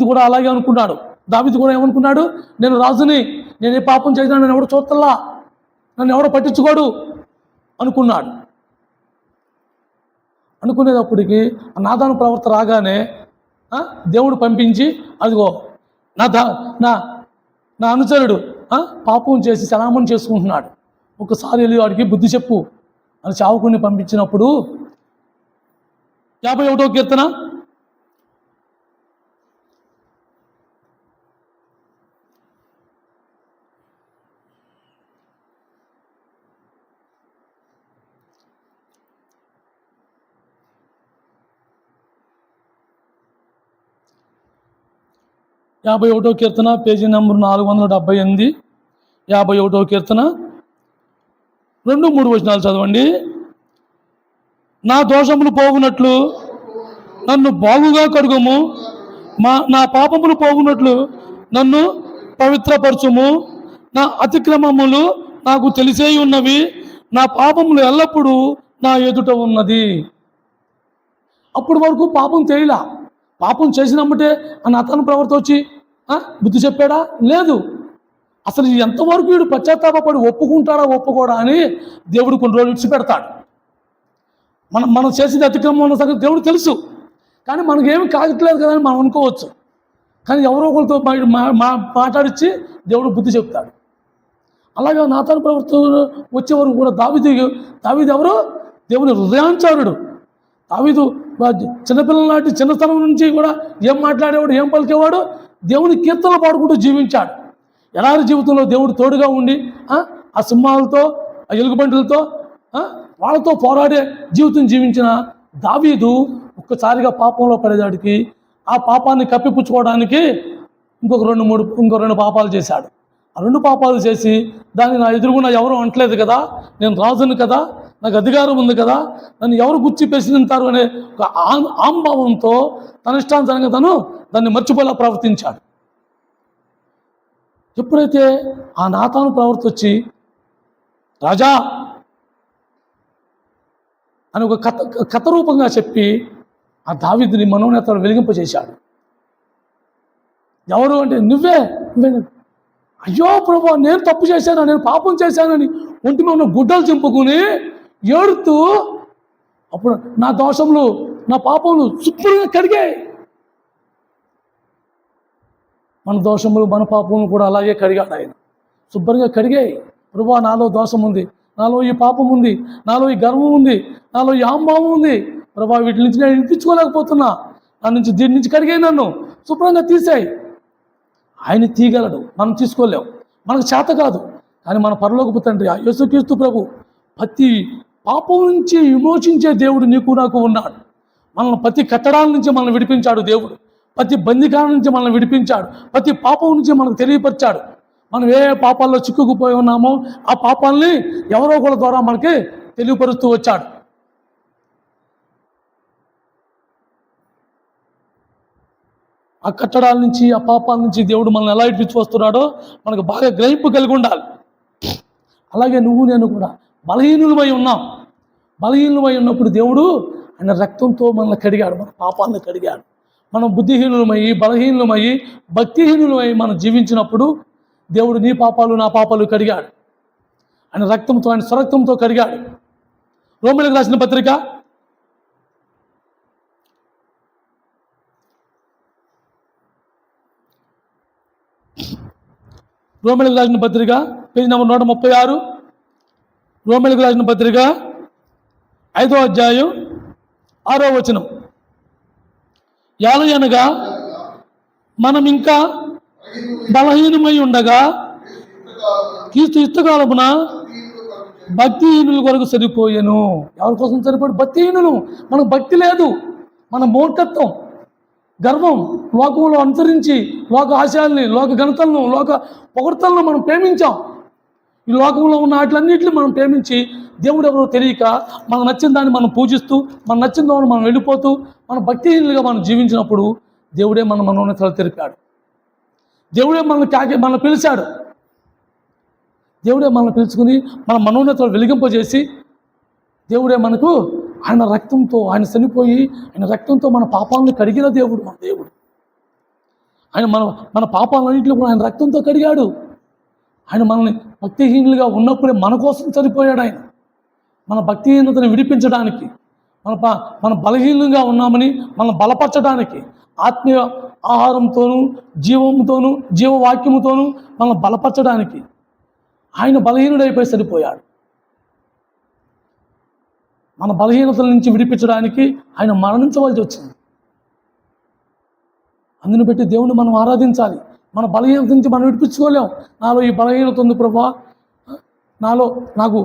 కూడా అలాగే అనుకున్నాడు. దావీదు కూడా ఏమనుకున్నాడు? నేను రాజుని, నేను ఏ పాపం చేసినా నన్ను ఎవడు చూస్తల్లా, నన్ను ఎవడో పట్టించుకోడు అనుకున్నాడు. అనుకునేటప్పటికి నాదాను ప్రవర్త రాగానే దేవుడు పంపించి, అదిగో నా అనుచరుడు పాపం చేసి సలామం చేసుకుంటున్నాడు, ఒకసారి వెళ్ళి వాడికి బుద్ధి చెప్పు అని చావుకుని పంపించినప్పుడు 51వ కీర్తన 51వ కీర్తన పేజీ నెంబర్ 478, 51వ కీర్తన 2-3 వచనాలు చదవండి. నా దోషములు పోవునట్లు నన్ను బాగుగా కడుగుము, నా పాపములు పోవునట్లు నన్ను పవిత్రపరచుము. నా అతిక్రమములు నాకు తెలిసే ఉన్నవి, నా పాపములు ఎల్లప్పుడూ నా ఎదుట ఉన్నది. అప్పటి వరకు పాపం తెలియలా. పాపం చేసినమ్మటే అతను ప్రవర్త వచ్చి బుద్ధి చెప్పాడా? లేదు. అసలు ఎంతవరకు వీడు పశ్చాత్తాపడి ఒప్పుకుంటాడా ఒప్పుకోడా అని దేవుడు కొన్ని రోజులు విడిచిపెడతాడు. మనం చేసేది అతిక్రమం ఉన్న సంగతి దేవుడు తెలుసు, కానీ మనకేమి కాగట్లేదు కదా అని మనం అనుకోవచ్చు. కానీ ఎవరో ఒకరితో మాట్లాడిచ్చి దేవుడు బుద్ధి చెప్తాడు. అలాగే నాతాను ప్రవర్తన వచ్చే వరకు కూడా దావీదు ఎవరు? దేవుని హృదయాంచారుడు. దావీదు చిన్నపిల్లల నాటి చిన్నతనం నుంచి కూడా ఏం మాట్లాడేవాడు, ఏం పలికేవాడు? దేవుని కీర్తనలు పాడుకుంటూ జీవించాడు. ఎలాంటి జీవితంలో దేవుడు తోడుగా ఉండి ఆ సింహాలతో, ఆ ఎలుగుబంటులతో వాళ్ళతో పోరాడే జీవితం జీవించిన దావీదు ఒక్కసారిగా పాపంలో పడేదాడికి ఆ పాపాన్ని కప్పిపుచ్చుకోవడానికి ఇంకో రెండు పాపాలు చేశాడు. ఆ 2 పాపాలు చేసి దాన్ని నా ఎదురుగున ఎవరు అంటలేదు కదా, నేను రాజును కదా, నాకు అధికారం ఉంది కదా, నన్ను ఎవరు గుచ్చి పెసినింటారు అనే ఒక ఆంభావంతో తన ఇష్టానుసారంగా దాన్ని మర్చిపోయేలా ప్రవర్తించాడు. ఎప్పుడైతే ఆ నాతాను ప్రవర్తి వచ్చి రాజా అని ఒక కథ రూపంగా చెప్పి ఆ దావీదుని మనోనేతలు వెలిగింపజేశాడు. ఎవరు అంటే నువ్వే. అయ్యో ప్రభు, నేను తప్పు చేశాను, నేను పాపం చేశానని ఒంటి మీద ఉన్న గుడ్డలు చింపుకుని ఏడుతూ అప్పుడు నా దోషములు, నా పాపములు శుభ్రంగా కడిగాయి. మన దోషములు, మన పాపములు కూడా అలాగే కడిగాడు ఆయన. శుభ్రంగా కడిగాయి. ప్రభువా, నాలో దోషం ఉంది, నాలో ఈ పాపం ఉంది, నాలో ఈ గర్వం ఉంది, నాలో ఈ ఆంభావం ఉంది ప్రభువా, వీటి నుంచి నేను ఇప్పించుకోలేకపోతున్నా, దీని నుంచి కడిగాయి, నన్ను శుభ్రంగా తీసాయి. ఆయన తీయగలడు, మనం తీసుకోలేము, మనకు చేత కాదు. కానీ మన పరలోకపు తండ్రి యేసుక్రీస్తు ప్రభు ప్రతి పాపం నుంచి విమోచించే దేవుడు నీకు నాకు ఉన్నాడు. మనల్ని ప్రతి కట్టడాల నుంచి మనల్ని విడిపించాడు దేవుడు. ప్రతి బందికాల నుంచి మనల్ని విడిపించాడు. ప్రతి పాపం నుంచి మనకు తెలియపరిచాడు. మనం ఏ పాపాల్లో చిక్కుకుపోయి ఉన్నామో ఆ పాపాలని ఎవరో ఒకరి ద్వారా మనకి తెలియపరుస్తూ వచ్చాడు. ఆ కట్టడాల నుంచి, ఆ పాపాల నుంచి దేవుడు మనల్ని ఎలా ఇడిపించి వస్తున్నాడో మనకు బాగా గ్రహింపు కలిగి ఉండాలి. అలాగే నువ్వు నేను కూడా బలహీనులమై ఉన్నాం. బలహీనులమై ఉన్నప్పుడు దేవుడు ఆయన రక్తంతో మనల్ని కడిగాడు, మన పాపాలను కడిగాడు. మనం బుద్ధిహీనులమై, బలహీనులమై, భక్తిహీనులమై మనం జీవించినప్పుడు దేవుడు నీ పాపాలు, నా పాపాలు కడిగాడు. ఆయన రక్తంతో, ఆయన స్వరక్తంతో కడిగాడు. రోమీయులకు రాసిన పత్రిక పేజీ నెంబర్ 136, రోమీయులకు రాసిన పత్రిక 5వ అధ్యాయం 6వ వచనం. యాలయనగా మనం ఇంకా బలహీనమై ఉండగా క్రీస్తు యుక్తకాలమున భక్తిహీనుల కొరకు సరిపోయాను. ఎవరి కోసం సరిపోయాడు? భక్తిహీనులు. మనకు భక్తి లేదు, మన మూర్ఖత్వం, గర్వం, లోకంలో అనుసరించి లోక ఆశయాల్ని, లోక ఘనతలను, లోక పొగడ్తలను మనం ప్రేమించాం. ఈ లోకంలో ఉన్న వాటిలన్నింటినీ మనం ప్రేమించి దేవుడు ఎవరో తెలియక మనకు నచ్చిన దాన్ని మనం పూజిస్తూ, మన నచ్చిన దాన్ని మనం వెళ్ళిపోతూ, మన భక్తిహీనులుగా మనం జీవించినప్పుడు దేవుడే మన మనోన్నతలు తెలిపాడు. దేవుడే మనల్ని పిలిచాడు. దేవుడే మనల్ని పిలుచుకుని మన మనోన్నతలు వెలిగింపజేసి దేవుడే మనకు ఆయన రక్తంతో ఆయన చనిపోయి ఆయన రక్తంతో మన పాపాలను కడిగిన దేవుడు మన దేవుడు. ఆయన మన పాపాలన్నింటిలో కూడా ఆయన రక్తంతో కడిగాడు. ఆయన మనల్ని భక్తిహీనులుగా ఉన్నప్పుడే మన కోసం చనిపోయాడు. ఆయన మన భక్తిహీనతను విడిపించడానికి, మన బలహీనంగా ఉన్నామని మనం బలపరచడానికి, ఆత్మీయ ఆహారంతోనూ జీవంతోనూ జీవవాక్యముతోనూ మనం బలపరచడానికి ఆయన బలహీనుడైపోయి చనిపోయాడు. మన బలహీనతల నుంచి విడిపించడానికి ఆయన మరణించవలసి వచ్చింది. అందుని బట్టి దేవుని మనం ఆరాధించాలి. మన బలహీనత నుంచి మనం విడిపించుకోలేం. నాలో ఈ బలహీనత ఉంది ప్రభా, నాకు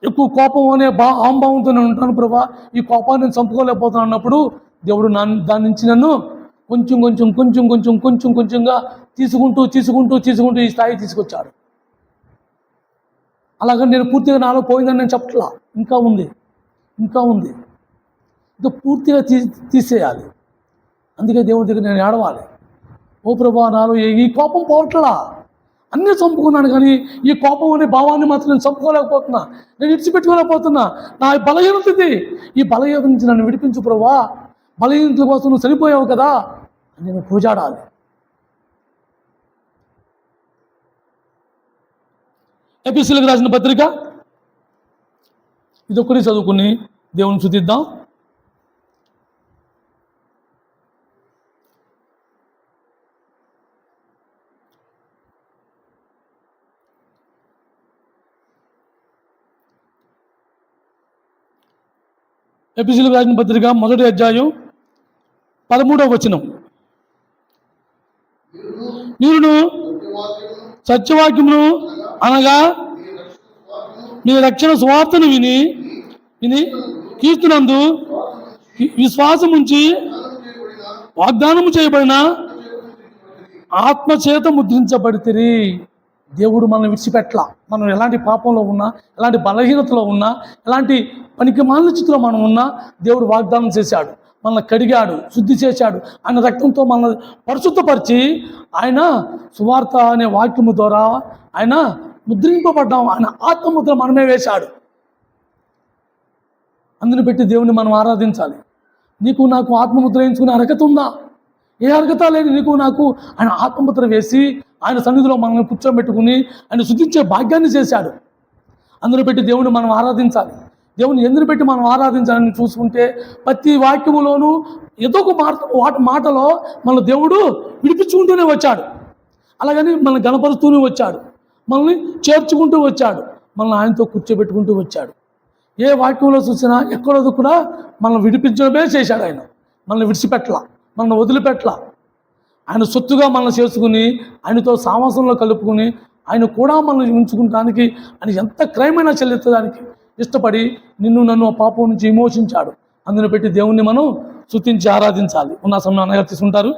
ఎక్కువ కోపం అనే ఆంభావంతో నేను ఉంటాను ప్రభా, ఈ కోపాన్ని నేను చంపుకోలేకపోతున్నాను అన్నప్పుడు దేవుడు దాని నుంచి నన్ను కొంచెంగా తీసుకుంటూ ఈ స్థాయి తీసుకొచ్చాడు. అలాగని నేను పూర్తిగా నాలో పోయిందని నేను చెప్పట్లా, ఇంకా ఉంది ఇంకా పూర్తిగా తీసేయాలి. అందుకే దేవుడి దగ్గర నేను ఏడవాలి. ఓ ప్రభా, నాలో ఈ కోపం పోవట్లా, అన్నీ చంపుకున్నాను కానీ ఈ కోపం అనే భావాన్ని మాత్రం నేను చంపుకోలేకపోతున్నా, నేను విడిచిపెట్టుకోలేకపోతున్నా. నా బలహీనత ఇది, ఈ బలహీనత నుంచి నన్ను విడిపించు ప్రభా, బలహీనతల కోసం నువ్వు చనిపోయావు కదా అని నేను పూజాడాలి. ఎపిసిలకు రాసిన పత్రిక ఇదొక్కటి చదువుకుని దేవుని స్తుతిద్దాం. ఎపిసిలకు రాసిన పత్రిక 1వ అధ్యాయం 13వ వచనం. మీరును సత్యవాక్యమును అనగా మీ రక్షణ సువార్తను విని కీర్తునందు విశ్వాసముంచి వాగ్దానము చేయబడిన ఆత్మచేత ముద్రించబడితిరి. దేవుడు మనల్ని విడిచిపెట్టలా. మనం ఎలాంటి పాపంలో ఉన్నా, ఎలాంటి బలహీనతలో ఉన్నా, ఎలాంటి పనికిమాలిన స్థితిలో మనం ఉన్నా దేవుడు వాగ్దానం చేశాడు, మనల్ని కడిగాడు, శుద్ధి చేశాడు. ఆయన రక్తంతో మనల్ని పరిశుద్ధపరిచి ఆయన సువార్త అనే వాక్యము ద్వారా ఆయన ముద్రింపబడ్డాం. ఆయన ఆత్మముద్ర మనమే వేశాడు. అందుని పెట్టి దేవుని మనం ఆరాధించాలి. నీకు నాకు ఆత్మముద్ర వేయించుకునే అర్హత ఉందా? ఏ అర్హత లేదు నీకు నాకు. ఆయన ఆత్మముద్ర వేసి ఆయన సన్నిధిలో మనల్ని కూర్చోబెట్టుకుని ఆయన శుద్ధించే భాగ్యాన్ని చేశాడు. అందుని పెట్టి దేవుని మనం ఆరాధించాలి. దేవుని ఎందుకు పెట్టి మనం ఆరాధించాలని చూసుకుంటే ప్రతి వాక్యములోనూ ఏదో ఒక మాటలో మన దేవుడు విడిపించుకుంటూనే వచ్చాడు. అలాగని మనల్ని గణపరుస్తూనే వచ్చాడు, మనల్ని చేర్చుకుంటూ వచ్చాడు, మనల్ని ఆయనతో కూర్చోబెట్టుకుంటూ వచ్చాడు. ఏ వాక్యంలో చూసినా ఎక్కడో కూడా మనల్ని విడిపించడమే చేశాడు. ఆయన మనల్ని విడిచిపెట్టలా, మనల్ని వదిలిపెట్టలా. ఆయన సొత్తుగా మనల్ని చేసుకుని ఆయనతో సావాసంలో కలుపుకుని ఆయన కూడా మనల్ని ఉంచుకుంటానికి ఆయన ఎంత క్రయమైనా చెల్లించడానికి ఇష్టపడి నిన్ను నన్ను ఆ పాపం నుంచి విమోచించాడు. అందుని పెట్టి దేవుణ్ణి మనం స్తుతించి ఆరాధించాలి. ఉన్న సమయం అన్నగారు తీసుకుంటారు.